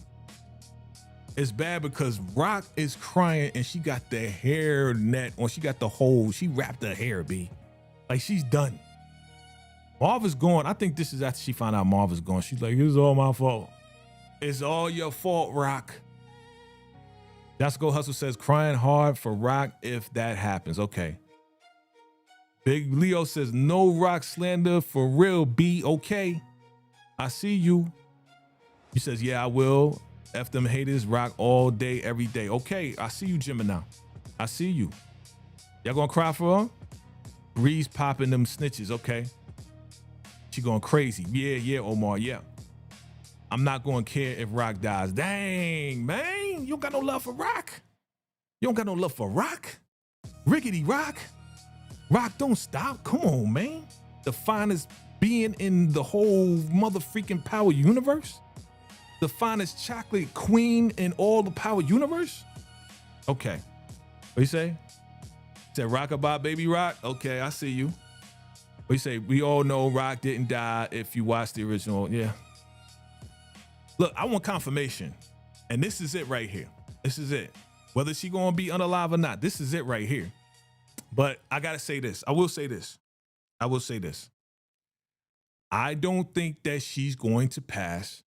It's bad because Rock is crying and she got the hair net on. She got the whole, she wrapped her hair, B. Like she's done. Marv is gone. I think this is after she found out Marv is gone. She's like, this is all my fault. It's all your fault, Rock. That's Go Hustle says, crying hard for Rock if that happens. Okay. Big Leo says, no rock slander for real, B. Okay. I see you. He says, yeah, I will. F them haters, rock all day, every day. Okay, I see you, Gemini. I see you. Y'all gonna cry for her? Breeze popping them snitches. Okay. She going crazy. Yeah, Omar, yeah. I'm not gonna care if Rock dies. Dang, man. You don't got no love for Rock. You don't got no love for Rock? Rickety Rock? Rock, don't stop. Come on, man. The finest being in the whole mother freaking Power universe? The finest chocolate queen in all the Power universe? Okay. What you say? Said Rockabye Baby Rock? Okay, I see you. What you say? We all know Rock didn't die if you watched the original. Yeah. Look, I want confirmation. And this is it right here. This is it. Whether she gonna be unalive or not, this is it right here. But I gotta say this. I will say this. I don't think that she's going to pass.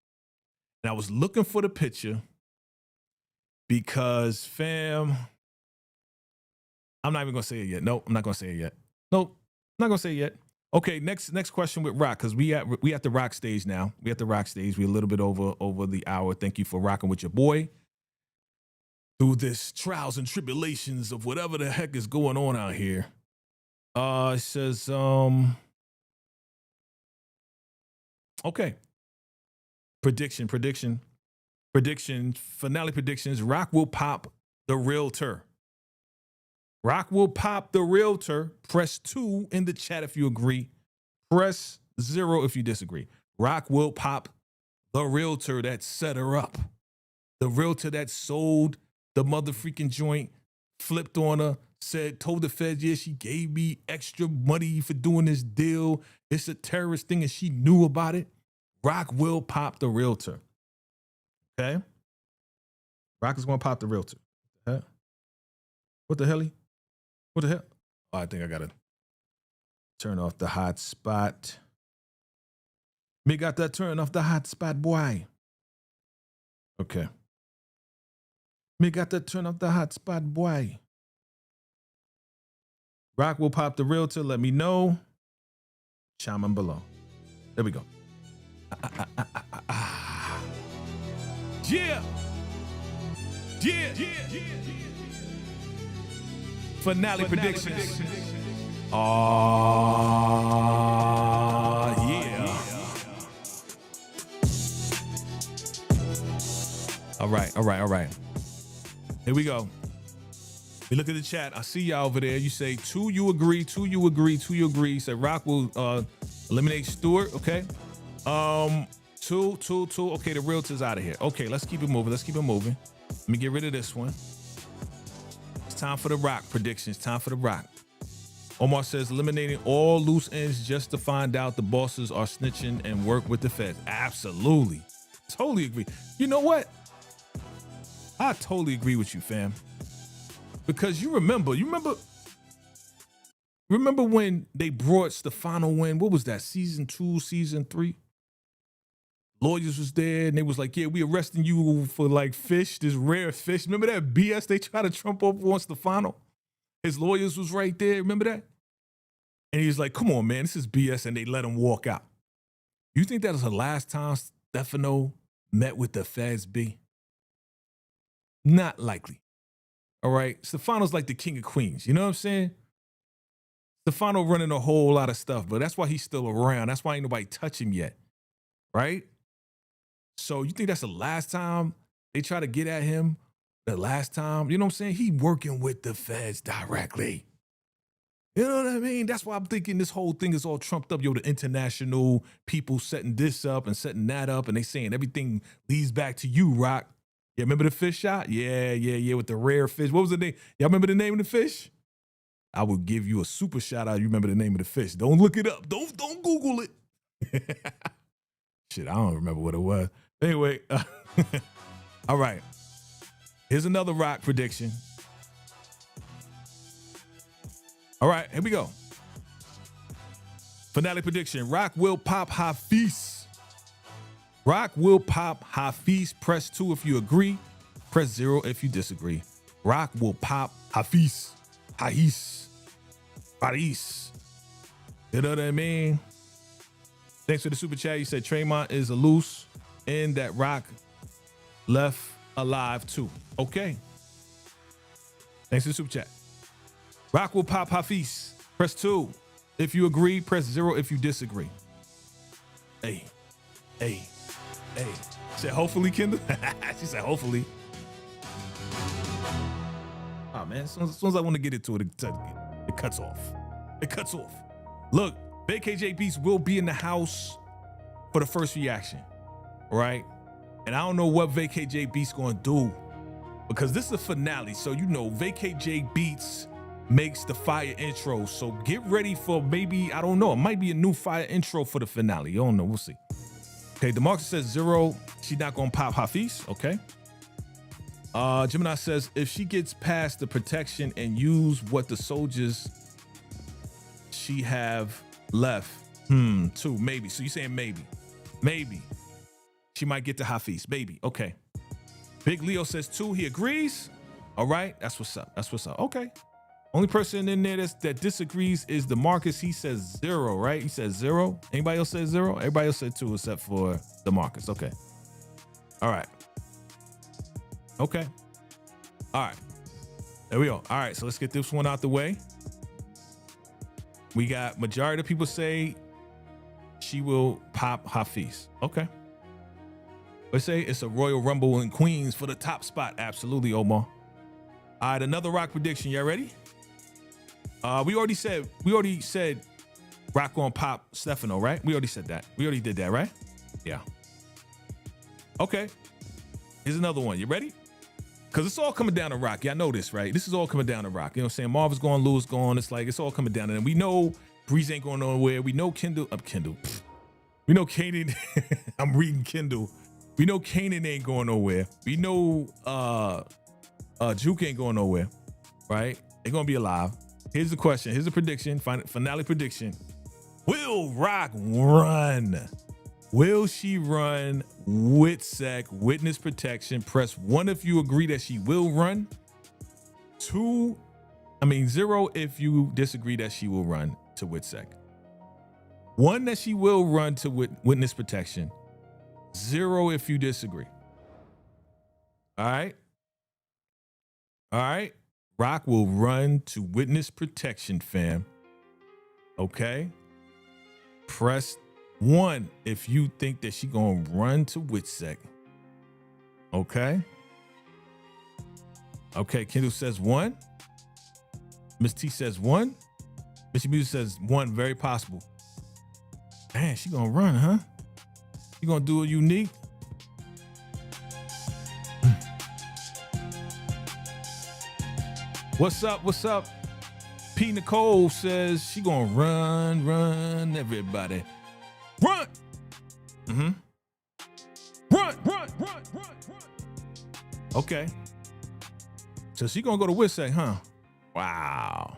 And I was looking for the picture because, fam, I'm not even gonna say it yet. Nope, I'm not gonna say it yet. Nope, I'm not gonna say it yet. Okay, next question with Rock, because we at the Rock stage now. We at the Rock stage. We're a little bit over the hour. Thank you for rocking with your boy through this trials and tribulations of whatever the heck is going on out here. It says, okay. Prediction, finale predictions. Rock will pop the realtor. Rock will pop the realtor. Press 2 in the chat if you agree. Press 0 if you disagree. Rock will pop the realtor that set her up. The realtor that sold the mother freaking joint, flipped on her, told the feds, yeah, she gave me extra money for doing this deal. It's a terrorist thing and she knew about it. Rock will pop the realtor. Okay? Rock is going to pop the realtor. What the hell? What the hell? Oh, I think I got to turn off the hotspot. Me got that turn off the hotspot, boy. Okay. Me got that turn off the hotspot, boy. Rock will pop the realtor. Let me know. Chime below. There we go. Yeah. Finale predictions. Yeah. All right. Here we go. We look at the chat. I see y'all over there. You say 2, you agree. 2, you agree. 2, you agree. Said Rock will eliminate Stewart. Okay. 2. Okay, the realtor's out of here. Okay, let's keep it moving. Let me get rid of this one. It's time for the Rock predictions. Time for the Rock. Omar says eliminating all loose ends just to find out the bosses are snitching and work with the feds. Absolutely. Totally agree. You know what? I totally agree with you, fam. Because you remember when they brought Stefano in? What was that? Season 2, season 3? Lawyers was there and they was like, yeah, we arresting you for like fish, this rare fish. Remember that BS they tried to trump up on Stefano? His lawyers was right there. Remember that? And he was like, come on, man, this is BS. And they let him walk out. You think that was the last time Stefano met with the feds, B? Not likely. All right. Stefano's like the king of queens. You know what I'm saying? Stefano running a whole lot of stuff, but that's why he's still around. That's why ain't nobody touch him yet. Right? So you think that's the last time they try to get at him? The last time? You know what I'm saying? He working with the feds directly. You know what I mean? That's why I'm thinking this whole thing is all trumped up. Yo, the international people setting this up and setting that up, and they saying everything leads back to you, Rock. Yeah, remember the fish shot? Yeah, with the rare fish. What was the name? Y'all remember the name of the fish? I will give you a super shout out. You remember the name of the fish. Don't look it up. Don't Google it. Shit, I don't remember what it was. Anyway, all right. Here's another Rock prediction. All right, here we go. Finale prediction. Rock will pop Hafiz. Rock will pop Hafiz. Press 2 if you agree. Press 0 if you disagree. Rock will pop Hafiz. Hafiz. You know what I mean? Thanks for the super chat. You said Tremont is a loose and that Rock left alive too. Okay. Thanks for the super chat. Rock will pop Hafiz. Press 2 if you agree. Press 0 if you disagree. Hey. She said hopefully, Kendall. She said hopefully. Oh man, as soon as I want to get into it, it cuts off. It cuts off. Look, VACAY-J Beats will be in the house for the first reaction, right? And I don't know what VACAY-J Beats gonna do because this is a finale. So you know, VACAY-J Beats makes the fire intro. So get ready for maybe, I don't know, it might be a new fire intro for the finale. You don't know, we'll see. Okay, DeMarcus says 0. She's not gonna pop Hafiz. Okay. Gemini says if she gets past the protection and use what the soldiers she have left. 2, maybe. So you're saying maybe. Maybe. She might get to Hafiz. Maybe. Okay. Big Leo says 2. He agrees. All right. That's what's up. That's what's up. Okay. Only person in there that disagrees is DeMarcus. He says 0, right? He says 0. Anybody else says 0? Everybody else said 2 except for DeMarcus. Okay. All right. Okay. All right. There we go. All right. So let's get this one out the way. We got majority of people say she will pop Hafiz. Okay. Let's say it's a Royal Rumble in Queens for the top spot. Absolutely, Omar. All right, another Rock prediction. Y'all ready? We already said Rock on pop Stefano, right? We already said that. We already did that, right? Yeah. Okay. Here's another one. You ready? Because it's all coming down to Rock. Y'all know this, right? This is all coming down to Rock. You know what I'm saying? Marv is going, Lewis going. It's like, it's all coming down. And we know Breeze ain't going nowhere. We know Kendall. We know Kanan. I'm reading Kendall. We know Kanan ain't going nowhere. We know Juke ain't going nowhere, right? They're going to be alive. Here's the question. Here's the prediction. Finale prediction. Will Rock run? Will she run with sec, witness protection? Press 1 if you agree that she will run. 0 if you disagree that she will run to WITSEC. 1 that she will run to witness protection. 0 if you disagree. All right. All right. Rock will run to witness protection, fam. Okay. Press 1 if you think that she gonna run to WITSEC. Okay. Okay, Kendall says 1. Miss T says 1. Mr. Music says 1, very possible. Man, she gonna run, huh? You gonna do a unique? What's up? What's up? P. Nicole says she gonna run, everybody. Run! Run! Okay. So she gonna go to WITSEC, huh? Wow.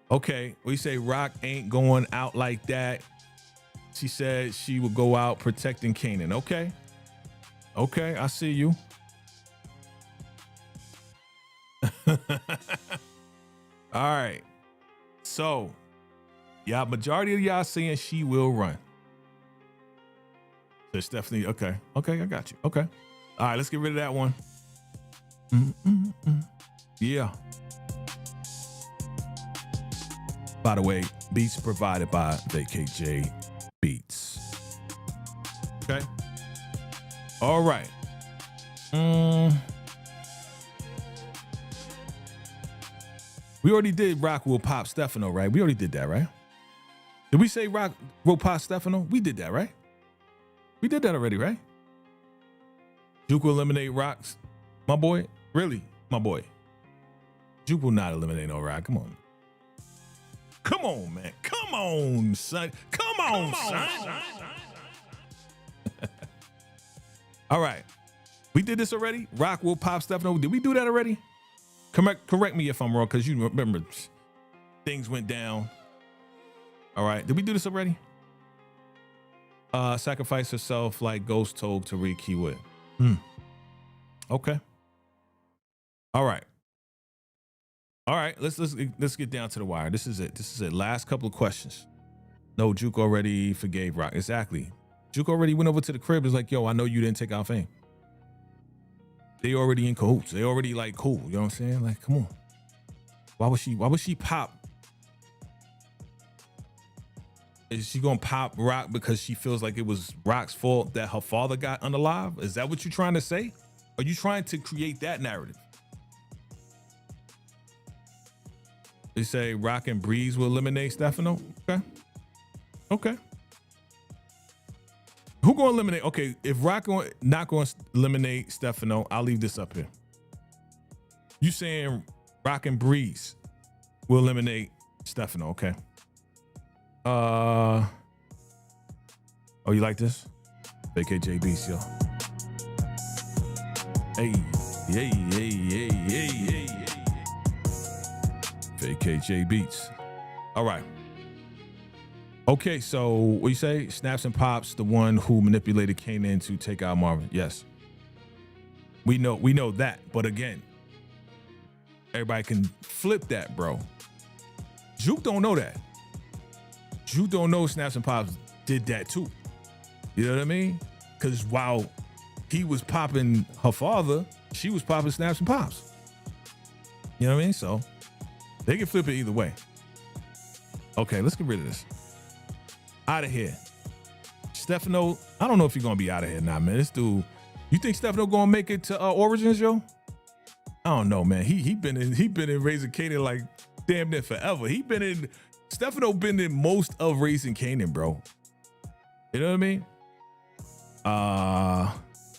Okay, we say Rock ain't going out like that. She said she will go out protecting Kanan. Okay. Okay, I see you. All right. So, yeah, majority of y'all saying she will run. So it's definitely okay. Okay, I got you. Okay. All right, let's get rid of that one. Yeah. By the way, beats provided by VACAY-J Beats. Okay. All right. We already did Rock will pop Stefano, right? We already did that, right? Did we say Rock will pop Stefano? We did that, right? We did that already, right? Juke will eliminate Rocks. My boy? Really? My boy. Juke will not eliminate no Rock. Come on. Come on, man. Come on, son. Come on, son. All right. We did this already? Rock will pop Stefano. Did we do that already? Correct me if I'm wrong, because you remember things went down. All right. Did we do this already? Sacrifice herself like Ghost told Tariq he would. Okay. All right. All right. Let's get down to the wire. This is it. Last couple of questions. No, Juke already forgave Rock. Exactly. Juke already went over to the crib. It's like, yo, I know you didn't take our fame. They already in cahoots. They already like cool. You know what I'm saying? Like, come on. Why would she pop? Is she gonna pop Rock because she feels like it was Rock's fault that her father got unalive? Is that what you're trying to say? Are you trying to create that narrative? They say Rock and Breeze will eliminate Stefano. Okay. Okay. Who gonna eliminate? Okay, if Rock not gonna eliminate Stefano, I'll leave this up here. You saying Rock and Breeze will eliminate Stefano? Okay. Oh, you like this? VACAY-JTV, yo. Hey. VACAY-JTV. All right. Okay, so what you say? Snaps and Pops, the one who manipulated Kanan to take out Marvin. Yes. We know that. But again, everybody can flip that, bro. Juke don't know that. Juke don't know Snaps and Pops did that too. You know what I mean? Because while he was popping her father, she was popping Snaps and Pops. You know what I mean? So they can flip it either way. Okay, let's get rid of this. Out of here. Stefano, I don't know if he's gonna be out of here now, man. This dude, you think Stefano gonna make it to Origins, yo? I don't know, man. He been in Raising Kanan like damn near forever. Stefano been in most of Raising Kanan, bro. You know what I mean?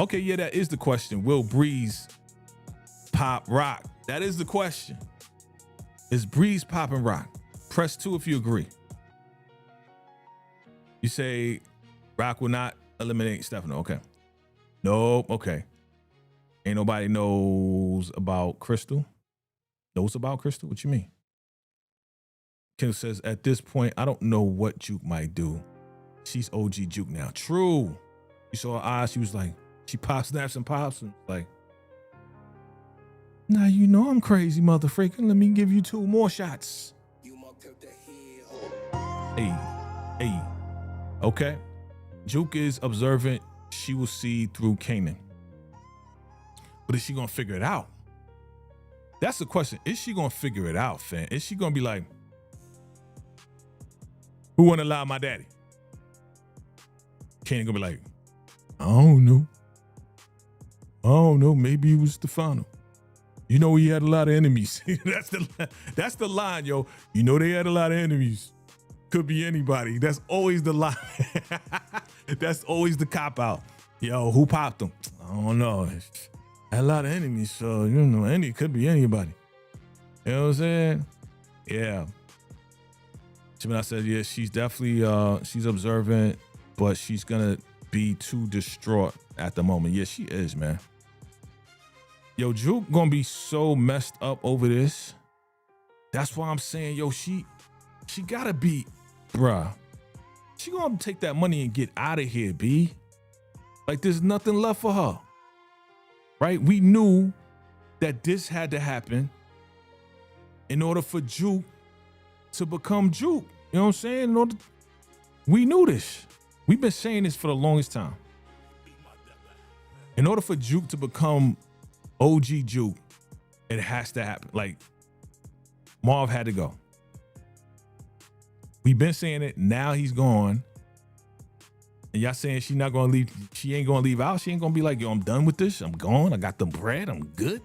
Okay, yeah, that is the question. Will Breeze pop Rock? That is the question. Is Breeze popping Rock? Press 2 if you agree. You say Rock will not eliminate Stefano. Okay. Nope. Okay. Ain't nobody knows about Crystal. Knows about Crystal? What you mean? Kim says, at this point, I don't know what Juke might do. She's OG Juke now. True. You saw her eyes. She was like, she pops, snaps, and pops. And like, now you know I'm crazy, mother freaking. Let me give you 2 more shots. Hey. Okay. Juke is observant. She will see through Kanan. But is she going to figure it out? That's the question. Is she going to figure it out, fam? Is she going to be like, who want to lie my daddy? Kanan going to be like, I don't know. Maybe it was Stefano. You know, he had a lot of enemies. That's the line, yo. You know, they had a lot of enemies. Could be anybody. That's always the line. That's always the cop out. Yo, who popped them? I don't know. Had a lot of enemies, so you know, it could be anybody. You know what I'm saying? Yeah. Gemini said, yeah, she's definitely she's observant, but she's gonna be too distraught at the moment. Yeah, she is, man. Yo, Juke gonna be so messed up over this. That's why I'm saying, yo, she gotta be, bruh. She gonna take that money and get out of here, B. Like there's nothing left for her. Right? We knew that this had to happen in order for Juke to become Juke. You know what I'm saying? We knew this. We've been saying this for the longest time. In order for Juke to become OG Juke, it has to happen. Like Marv had to go. We've been saying it. Now he's gone. And y'all saying she not gonna leave. She ain't gonna leave out. She ain't gonna be like, yo, I'm done with this. I'm gone. I got the bread. I'm good.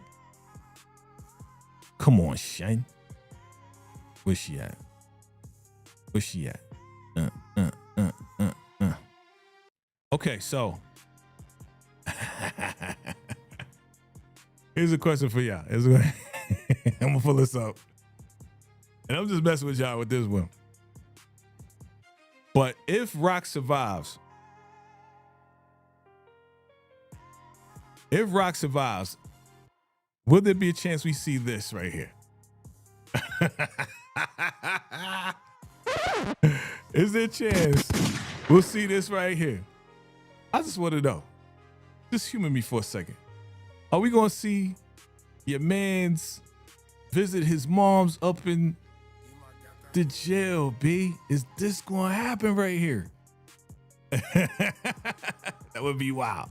Come on, Shane. Where's she at? Where's she at? Okay, so here's a question for y'all. I'm gonna pull this up. And I'm just messing with y'all with this one. But if Rock survives, will there be a chance we see this right here? Is there a chance we'll see this right here? I just want to know. Just humor me for a second. Are we going to see your man's visit his mom's up in to jail, B. Is this gonna happen right here? That would be wild.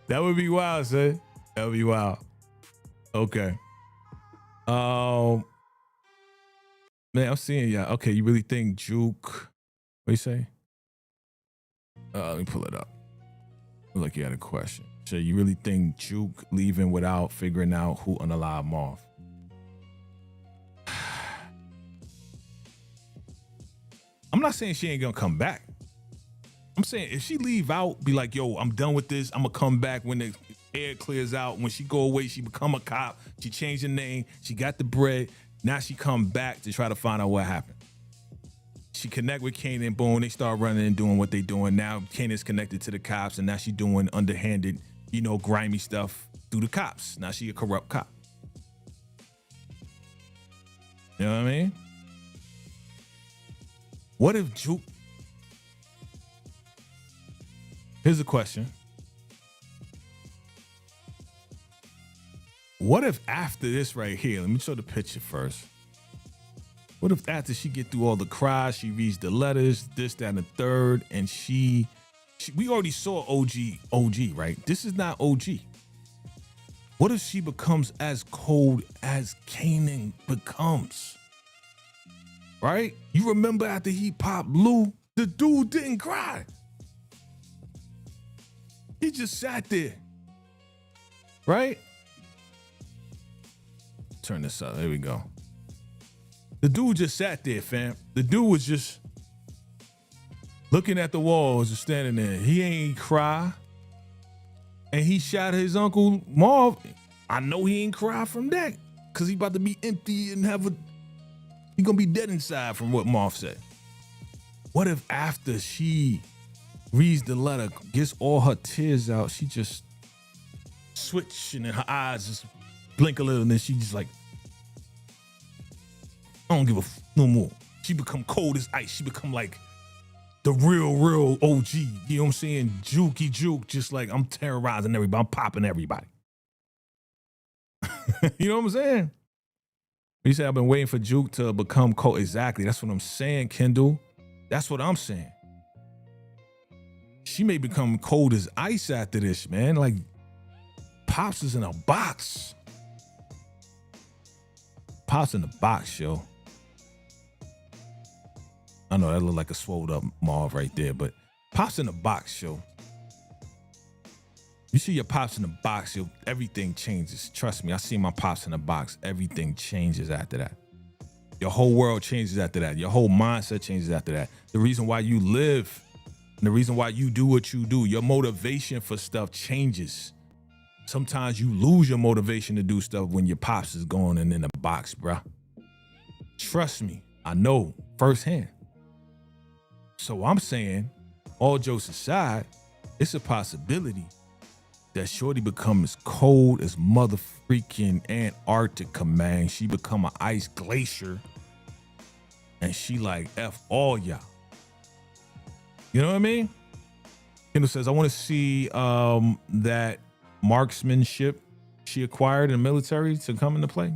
That would be wild, son. That would be wild. Okay. Man, I'm seeing y'all. Okay, you really think Juke? What you say? Let me pull it up. Look like you had a question. So you really think Juke leaving without figuring out who unalive Marv? I'm not saying she ain't gonna come back. I'm saying if she leave out, be like, yo, I'm done with this. I'm gonna come back when the air clears out. When she go away, she become a cop. She changed her name. She got the bread. Now she come back to try to find out what happened. She connect with Kanan, boom, they start running and doing what they doing. Now Kanan's connected to the cops, and now she doing underhanded, grimy stuff through the cops. Now she a corrupt cop. You know what I mean? What if Juke? Here's a question. What if after this right here, let me show the picture first. What if after she get through all the cries, she reads the letters, this, that, and the third, and we already saw OG, right? This is not OG. What if she becomes as cold as Kanan becomes? Right? You remember after he popped Lou, the dude didn't cry. He just sat there. Right? Turn this up. There we go. The dude just sat there, fam. The dude was just looking at the walls and standing there. He ain't cry. And he shot his uncle Marv. I know he ain't cry from that. Cause he about to be empty and he gonna be dead inside from what Marv said. What if after she reads the letter, gets all her tears out, she just switch and then her eyes just blink a little and then she just like, I don't give a no more. She become cold as ice. She become like the real OG. You know what I'm saying? Jukey Juke, just like I'm terrorizing everybody. I'm popping everybody. You know what I'm saying? You say I've been waiting for Juke to become cold. Exactly. That's what I'm saying, Kendall. That's what I'm saying. She may become cold as ice after this, man. Like Pops is in a box. Pops in the box, yo. I know that look like a swolled up Marv right there, but Pops in the box, yo. You see your Pops in the box, yo, everything changes. Trust me, I see my Pops in the box. Everything changes after that. Your whole world changes after that. Your whole mindset changes after that. The reason why you live and the reason why you do what you do, your motivation for stuff changes. Sometimes you lose your motivation to do stuff when your Pops is gone and in the box, bruh. Trust me, I know firsthand. So I'm saying, all jokes aside, it's a possibility that Shorty become as cold as mother freaking Antarctica, man. She become an ice glacier and she like F all y'all. You know what I mean? Kendall says, I want to see that marksmanship she acquired in the military to come into play.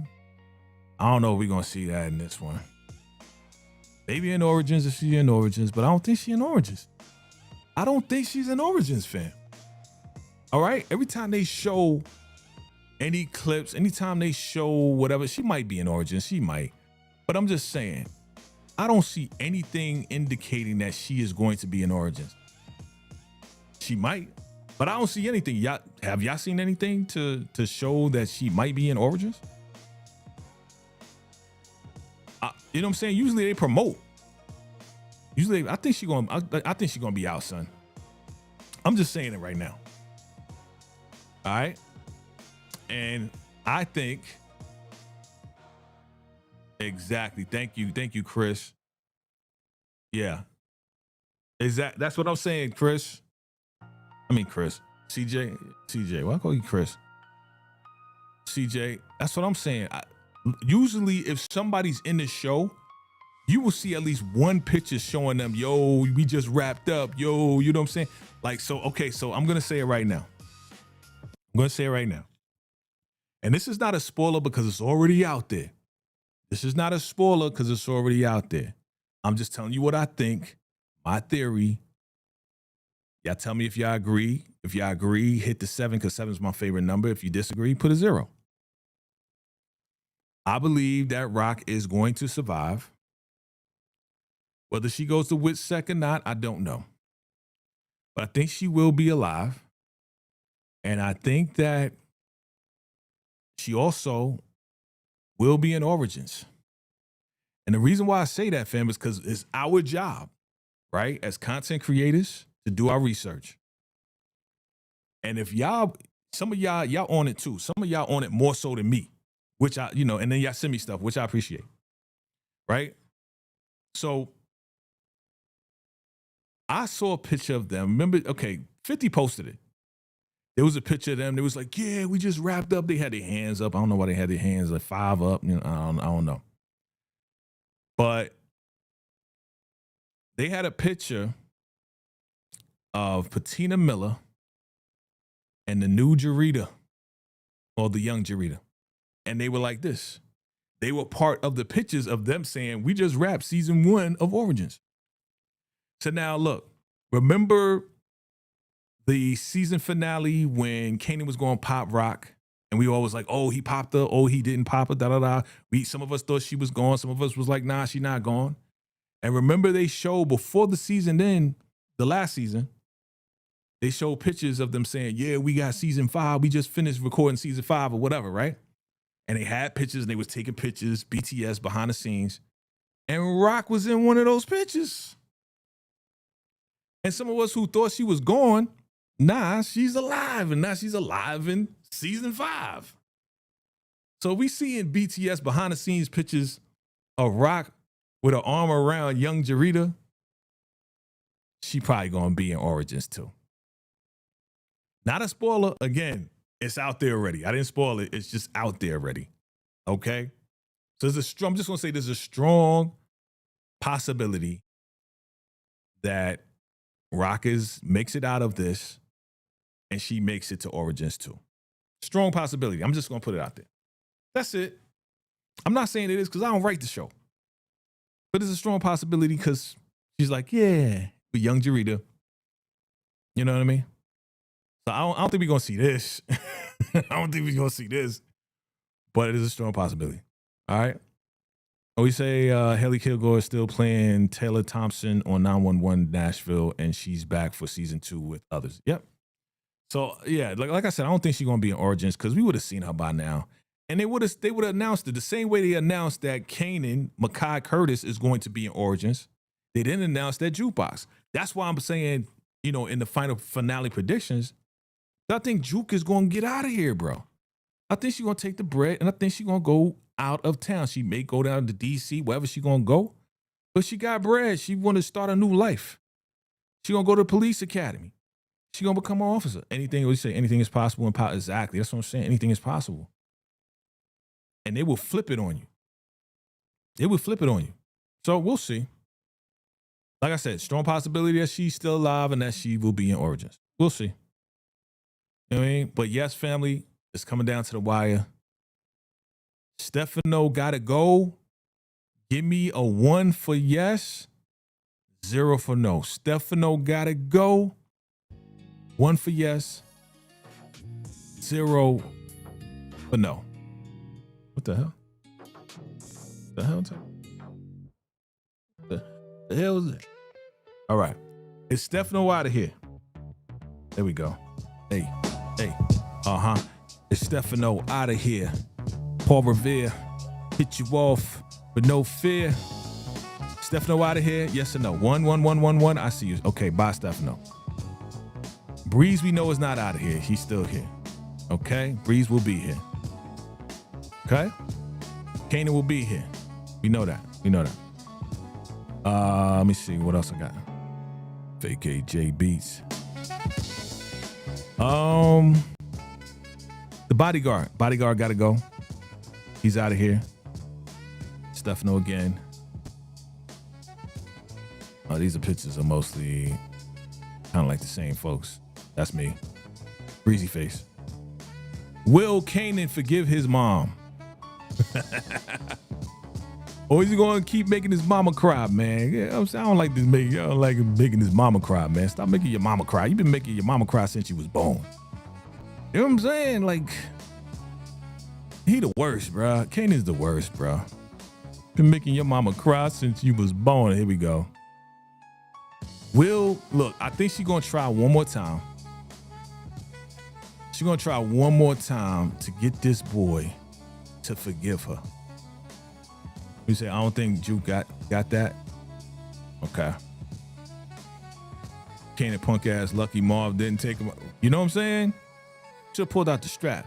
I don't know if we're going to see that in this one. Maybe in Origins if she's in Origins, but I don't think she's in Origins. I don't think she's in Origins, fam. All right? Every time they show any clips, anytime they show whatever, she might be in Origins. She might. But I'm just saying, I don't see anything indicating that she is going to be in Origins. She might, but I don't see anything. Have y'all seen anything to show that she might be in Origins? You know what I'm saying? Usually they promote. Usually, I think she's gonna be out, son. I'm just saying it right now. All right, and I think exactly. Thank you, Chris. Yeah, exactly. That's what I'm saying, Chris. I mean, Chris. CJ. Why call you Chris? CJ. That's what I'm saying. Usually if somebody's in the show, you will see at least one picture showing them, yo, we just wrapped up, yo, you know what I'm saying? Like, so, okay, so I'm going to say it right now. And this is not a spoiler because it's already out there. This is not a spoiler because it's already out there. I'm just telling you what I think, my theory. Y'all tell me if y'all agree. If y'all agree, hit the 7 because 7 is my favorite number. If you disagree, put a 0. I believe that Rock is going to survive. Whether she goes to WITSEC or not, I don't know. But I think she will be alive. And I think that she also will be in Origins. And the reason why I say that, fam, is because it's our job, right, as content creators to do our research. And if y'all, some of y'all on it too. Some of y'all on it more so than me, which I, and then y'all send me stuff, which I appreciate, right? So I saw a picture of them. Remember, okay, 50 posted it. There was a picture of them. They was like, yeah, we just wrapped up. They had their hands up. I don't know why they had their hands like 5 up. I don't know. But they had a picture of Patina Miller and the new Jarita, or the young Jarita. And they were like this. They were part of the pictures of them saying, we just wrapped season 1 of Origins. So now look, remember the season finale when Kanan was going to pop Rock? And we all was like, oh, he popped her. Oh, he didn't pop her, da-da-da. Some of us thought she was gone. Some of us was like, nah, she not gone. And remember they showed before the season then, the last season, they showed pictures of them saying, yeah, we got season 5. We just finished recording season 5 or whatever, right? And they had pictures and they was taking pictures, BTS behind the scenes. And Rock was in one of those pictures. And some of us who thought she was gone, nah, she's alive. And now she's alive in season 5. So we seeing BTS behind the scenes pictures of Rock with her arm around young Jarita. She probably gonna be in Origins too. Not a spoiler. Again, it's out there already. I didn't spoil it. It's just out there already. Okay? So I'm just gonna say there's a strong possibility that Rock makes it out of this and she makes it to Origins too. Strong possibility. I'm just gonna put it out there. That's it. I'm not saying it is because I don't write the show. But it's a strong possibility because she's like, yeah, with young Jarita. You know what I mean? So I don't think we're going to see this. I don't think we're going to see this. But it is a strong possibility. All right? We say Haley Kilgore is still playing Taylor Thompson on 911 Nashville, and she's back for season 2 with others. Yep. So, yeah, like I said, I don't think she's going to be in Origins because we would have seen her by now. And they would have announced it the same way they announced that Kanan, Mekhi Curtis, is going to be in Origins. They didn't announce that Jukebox. That's why I'm saying, in the final finale predictions, I think Juke is going to get out of here, bro. I think she's going to take the bread, and I think she's going to go out of town. She may go down to D.C., wherever she's going to go. But she got bread. She want to start a new life. She going to go to the police academy. She going to become an officer. Anything is possible. Exactly. That's what I'm saying. Anything is possible. And they will flip it on you. So we'll see. Like I said, strong possibility that she's still alive and that she will be in Origins. We'll see. You know what I mean? But yes, family, it's coming down to the wire. Stefano gotta go. Give me a 1 for yes, 0 for no. Stefano gotta go. 1 for yes, 0 for no. What the hell? The hell is it? All right. It's Stefano out of here. There we go. Hey. It's Stefano out of here. Paul Revere hit you off with no fear. Stefano out of here. Yes or no? 1. I see you. Okay, bye, Stefano. Breeze, we know is not out of here. He's still here. Okay? Breeze will be here. Okay? Kanan will be here. We know that. Let me see what else I got. VACAY-JTV beats. The bodyguard gotta go. He's out of here. Stefano again. These are pictures of mostly kind of like the same folks. That's me. Breezy face. Will Kanan forgive his mom? Or is he going to keep making his mama cry, man? Yeah, I'm saying, I don't like this. I don't like him making his mama cry, man. Stop making your mama cry. You've been making your mama cry since you was born. You know what I'm saying? Like, he the worst, bro. Kanan's the worst, bro. Been making your mama cry since you was born. Here we go. Look, I think she's going to try one more time. She's going to try one more time to get this boy to forgive her. You say, I don't think Juke got that. Okay. Kanan punk ass Lucky Marv didn't take him. You know what I'm saying? Should have pulled out the strap.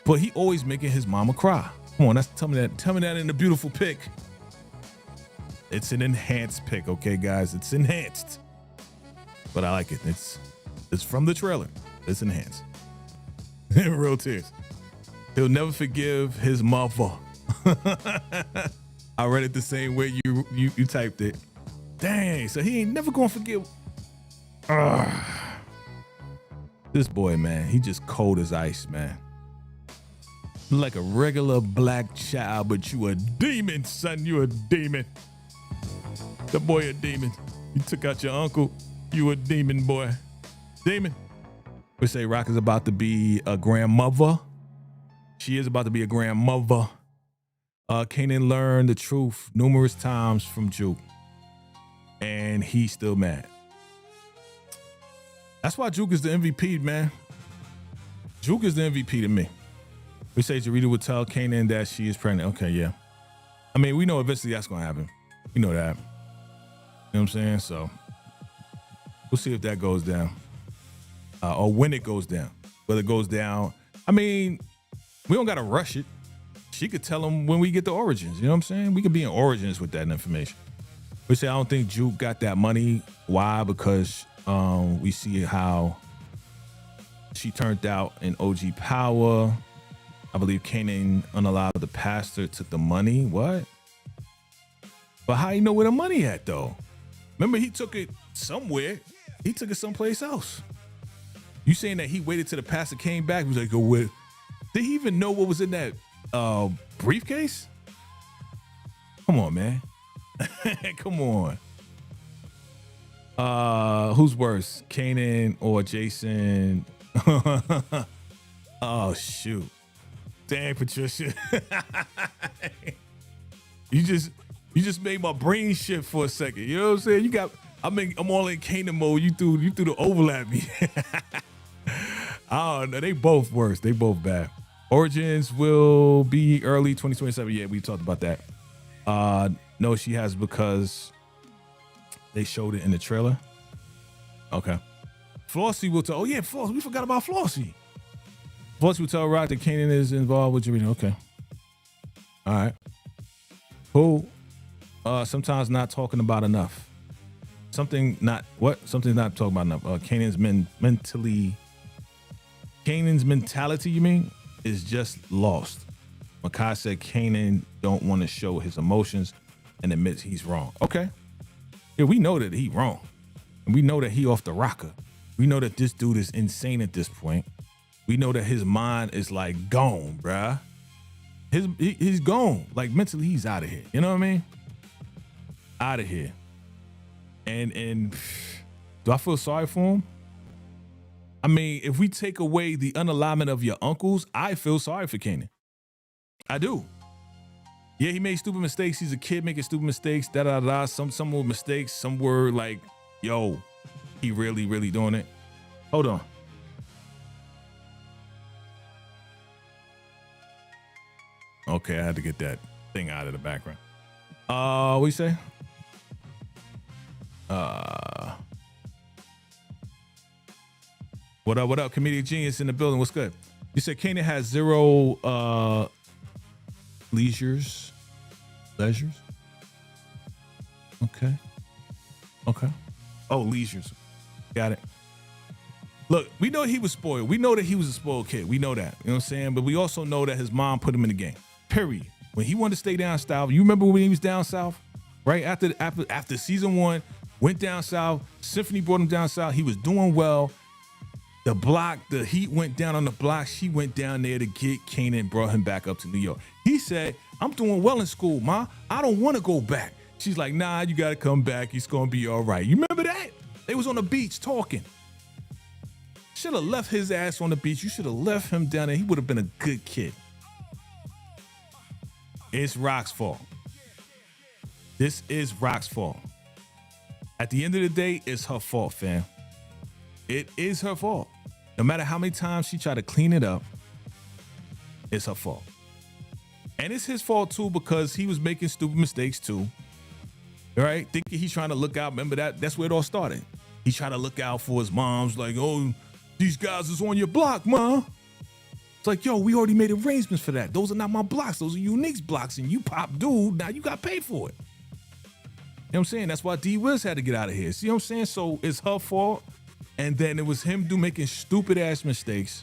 But he always making his mama cry. Come on, tell me that in the beautiful pic. It's an enhanced pic, okay, guys? It's enhanced. But I like it. It's from the trailer. It's enhanced. Real tears. He'll never forgive his mother. I read it the same way you typed it. Dang, so he ain't never gonna forgive. This boy, man, he just cold as ice, man. Like a regular black child, but you a demon, son. You a demon. The boy a demon. You took out your uncle. You a demon, boy. Demon. We say Rock is about to be a grandmother. She is about to be a grandmother. Kanan learned the truth numerous times from Juke, and he's still mad. That's why Juke is the MVP, man. Juke is the MVP to me. We say Jarita would tell Kanan that she is pregnant. Okay, yeah. I mean, we know eventually that's going to happen. We know that. You know what I'm saying? So we'll see if that goes down or when it goes down. Whether it goes down. I mean, we don't got to rush it. She could tell him when we get the origins. You know what I'm saying? We could be in origins with that information. We say, I don't think Juke got that money. Why? Because we see how she turned out in OG Power. I believe Kanan unallowed the pastor took the money. What? But how you know where the money at, though? Remember, he took it somewhere. He took it someplace else. You saying that he waited till the pastor came back? He was like, go with. Did he even know what was in that briefcase? Come on, man. Come on. Who's worse, Kanan or Jason? Oh, shoot. Dang, Patricia. You just made my brain shift for a second. You know what I'm saying? I'm all in Kanan mode. You threw the overlap me. Oh no, they both worse. They both bad. Origins will be early 2027. Yeah, we talked about that. No, she has because they showed it in the trailer. Okay. Flossie will tell. Oh yeah, Flossie. We forgot about Flossie. Flossie will tell Rock that Kanan is involved with Jarita. Okay. All right. Who? Sometimes not talking about enough. Something's not talking about enough. Kanan's mentality, you mean, is just lost. Makai said Kanan don't want to show his emotions and admits he's wrong. Okay. Yeah, we know that he wrong. And we know that he off the rocker. We know that this dude is insane at this point. We know that his mind is like gone, bruh. He's gone. Like mentally, he's out of here. You know what I mean? Out of here. And do I feel sorry for him? I mean, if we take away the unalignment of your uncles, I feel sorry for Kanan. I do. Yeah, he made stupid mistakes. He's a kid making stupid mistakes. Some were mistakes. Some were like, yo, he really, really doing it. Hold on. Okay, I had to get that thing out of the background. What you say? What up? Comedic Genius in the building. What's good? You said Kanan has zero leisures. Okay. Oh, leisures. Got it. Look, we know he was spoiled. We know that he was a spoiled kid. We know that. You know what I'm saying? But we also know that his mom put him in the game. Period. When he wanted to stay down south, you remember when he was down south? Right? After season 1, went down south. Symphony brought him down south. He was doing well. The heat went down on the block. She went down there to get Kanan and brought him back up to New York. He said, I'm doing well in school, Ma. I don't want to go back. She's like, nah, you got to come back. It's going to be all right. You remember that? They was on the beach talking. Should have left his ass on the beach. You should have left him down there. He would have been a good kid. It's Rock's fault. This is Rock's fault. At the end of the day, it's her fault, fam. It is her fault. No matter how many times she tried to clean it up, it's her fault. And it's his fault too, because he was making stupid mistakes too. All right? Thinking he's trying to look out. Remember that? That's where it all started. He tried to look out for his moms, like, oh, these guys is on your block, Ma. It's like, yo, we already made arrangements for that. Those are not my blocks. Those are Unique's blocks. And you pop dude, now you got paid for it. You know what I'm saying? That's why D-Wiz had to get out of here. See what I'm saying? So it's her fault. And then it was him making stupid ass mistakes,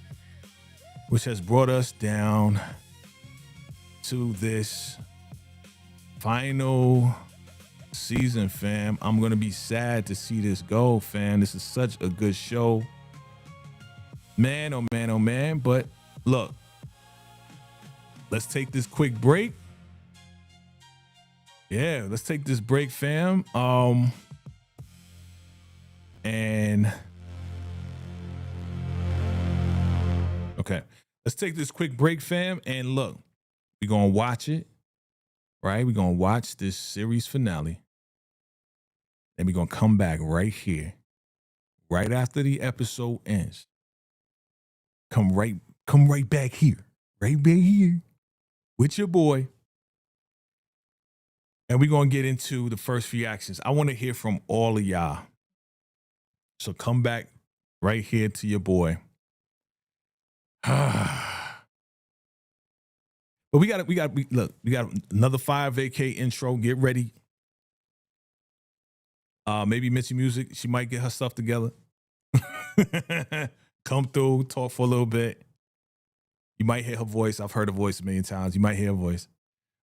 which has brought us down to this final season, fam. I'm going to be sad to see this go, fam. This is such a good show. Man, oh man, oh man. But look, let's take this quick break. Yeah, let's take this break, fam. And okay, let's take this quick break, fam. And look, we're going to watch it, right? We're going to watch this series finale. And we're going to come back right here, right after the episode ends. Come right back here, right back here with your boy. And we're going to get into the first reactions. I want to hear from all of y'all. So come back right here to your boy. But we got another 5 vacay intro. Get ready. Maybe Mitzi Music, she might get her stuff together. Come through, talk for a little bit. You might hear her voice. I've heard her voice a million times. You might hear her voice.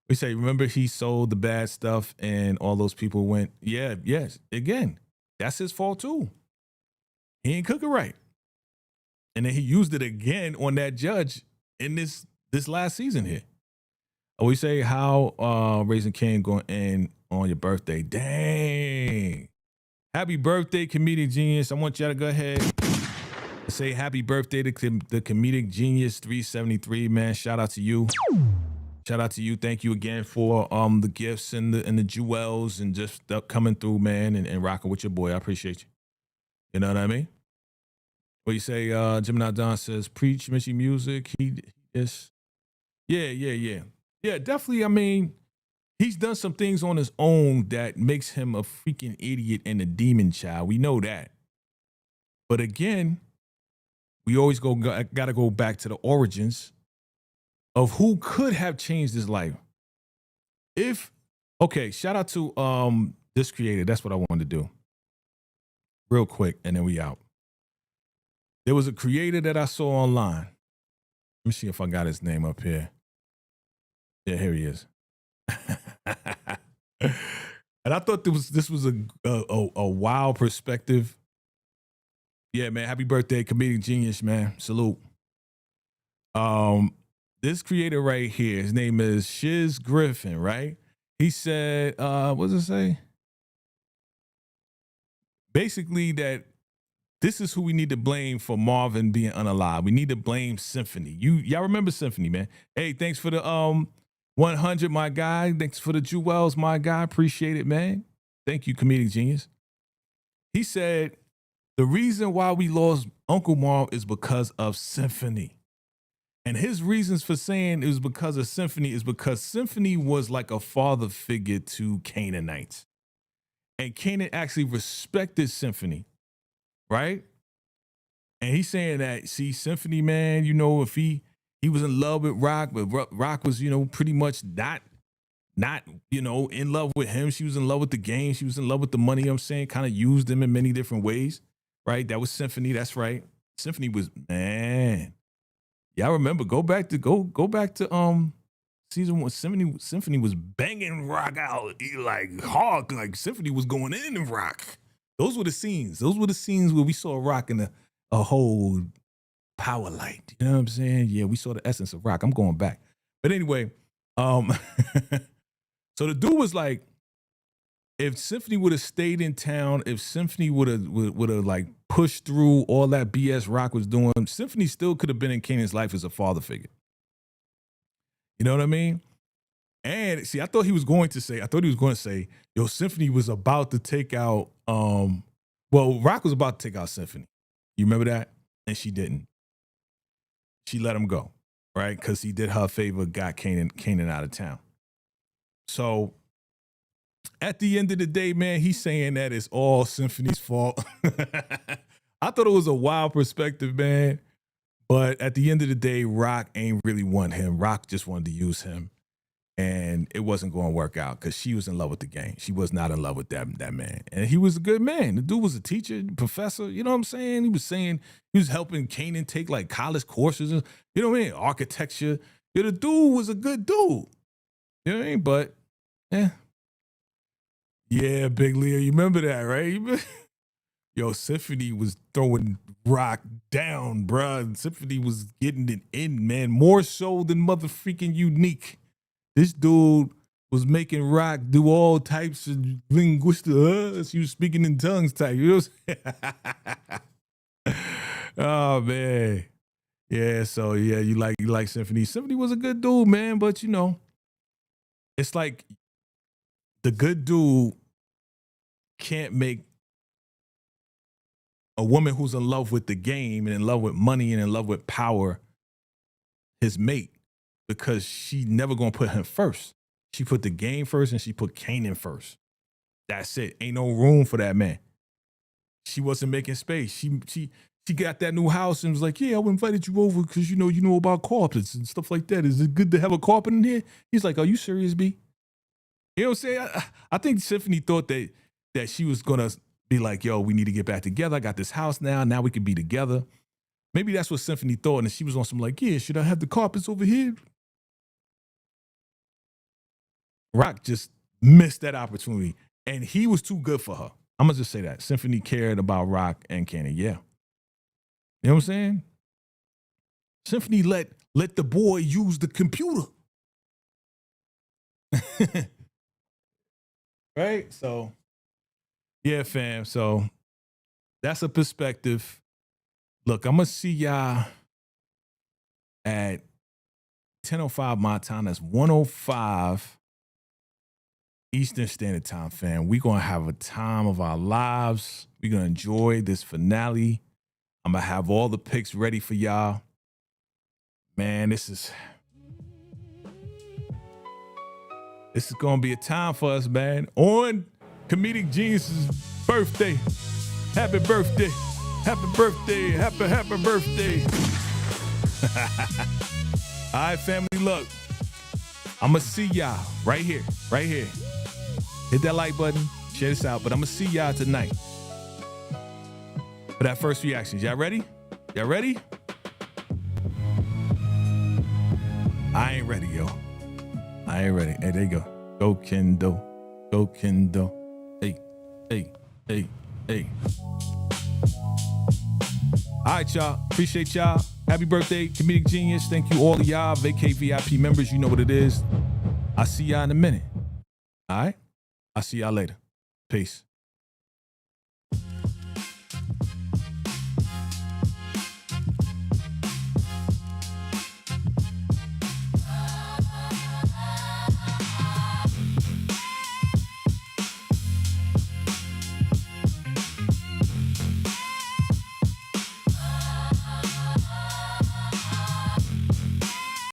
We say, remember he sold the bad stuff and all those people went, yeah, yes. Again, that's his fault too. He ain't cook it right. And then he used it again on that judge in this last season here. We say how Raising Kanan going to end on your birthday. Dang. Happy birthday, comedic genius. I want y'all to go ahead and say happy birthday to the comedic genius 373, man. Shout out to you. Shout out to you. Thank you again for the gifts and the jewels and just coming through, man, and rocking with your boy. I appreciate you. You know what I mean? What you say, Gemini Don says, preach Mitchie Music. He is, yeah, definitely. I mean, he's done some things on his own that makes him a freaking idiot and a demon child. We know that. But again, we always gotta go back to the origins of who could have changed his life. Shout out to this creator. That's what I wanted to do. Real quick, and then we out. There was a creator that I saw online. Let me see if I got his name up here. Yeah, here he is. And I thought this was a wild perspective. Yeah, man. Happy birthday, comedic genius, man. Salute. This creator right here, his name is Shiz Griffin, right? He said, what does it say? Basically that this is who we need to blame for Marvin being unalive. We need to blame Symphony. Y'all remember Symphony, man. Hey, thanks for the 100, my guy. Thanks for the jewels, my guy. Appreciate it, man. Thank you, comedic genius. He said, the reason why we lost Uncle Marv is because of Symphony. And his reasons for saying it was because of Symphony is because Symphony was like a father figure to Canaanites. And Kanan actually respected Symphony, right? And he's saying that, see, Symphony, man, you know, if he was in love with Rock, but Rock was, you know, pretty much not, you know, in love with him. She was in love with the game. She was in love with the money, you know what I'm saying? Kind of used him in many different ways, right? That was Symphony. That's right. Symphony was, man. Y'all remember, go back to season 1. Symphony was banging Rock out like hard, like Symphony was going in Rock. Those were the scenes. Those were the scenes where we saw Rock in a whole power light. You know what I'm saying? Yeah, we saw the essence of Rock. I'm going back. But anyway, Um, so the dude was like, if Symphony would have stayed in town, if Symphony would have like pushed through all that BS Rock was doing, Symphony still could have been in Kanan's life as a father figure. You know what I mean? And see, I thought he was going to say, yo, Symphony was about to take out, Rock was about to take out Symphony. You remember that? And she didn't. She let him go, right? Because he did her a favor, got Kanan out of town. So at the end of the day, man, he's saying that it's all Symphony's fault. I thought it was a wild perspective, man. But at the end of the day, Rock ain't really want him. Rock just wanted to use him. And it wasn't going to work out because she was in love with the game. She was not in love with that man. And he was a good man. The dude was a teacher, professor. You know what I'm saying? He was helping Kanan take like college courses. You know what I mean? Architecture. Yeah, the dude was a good dude. You know what I mean? But, yeah, Big Leo, you remember that, right? Yo, Symphony was throwing Rock down, bruh. Symphony was getting it in, man. More so than motherfucking Unique. This dude was making Rock do all types of linguistic, she was speaking in tongues type. You know what I'm saying? Oh, man. Yeah, so, yeah, you like Symphony. Symphony was a good dude, man, but, you know, it's like the good dude can't make a woman who's in love with the game and in love with money and in love with power his mate because she never gonna put him first. She put the game first and she put Kanan first. That's it. Ain't no room for that man. She wasn't making space. She got that new house and was like, yeah, I invited you over because you know about carpets and stuff like that. Is it good to have a carpet in here? He's like, are you serious, B? You know what I'm saying? I think Symphony thought that she was gonna be like, yo, we need to get back together. I got this house now. Now we can be together. Maybe that's what Symphony thought. And she was on some like, yeah, should I have the carpets over here? Rock just missed that opportunity. And he was too good for her. I'm going to just say that. Symphony cared about Rock and Kanan. Yeah. You know what I'm saying? Symphony let the boy use the computer. Right? So, yeah, fam. So, that's a perspective. Look, I'm going to see y'all at 10:05 my time. That's 1:05 Eastern Standard Time, fam. We're going to have a time of our lives. We're going to enjoy this finale. I'm going to have all the picks ready for y'all. Man, this is going to be a time for us, man. On Comedic Genius's birthday. Happy birthday. Happy birthday. Happy birthday. All right, family, look. I'm going to see y'all right here. Hit that like button. Share this out. But I'm going to see y'all tonight for that first reactions. Y'all ready? I ain't ready, yo. I ain't ready. Hey, there you go. Go Kendo. Hey. All right, y'all. Appreciate y'all. Happy birthday, Comedic Genius. Thank you all of y'all. Vacay VIP members, you know what it is. I'll see y'all in a minute. All right? I'll see y'all later. Peace.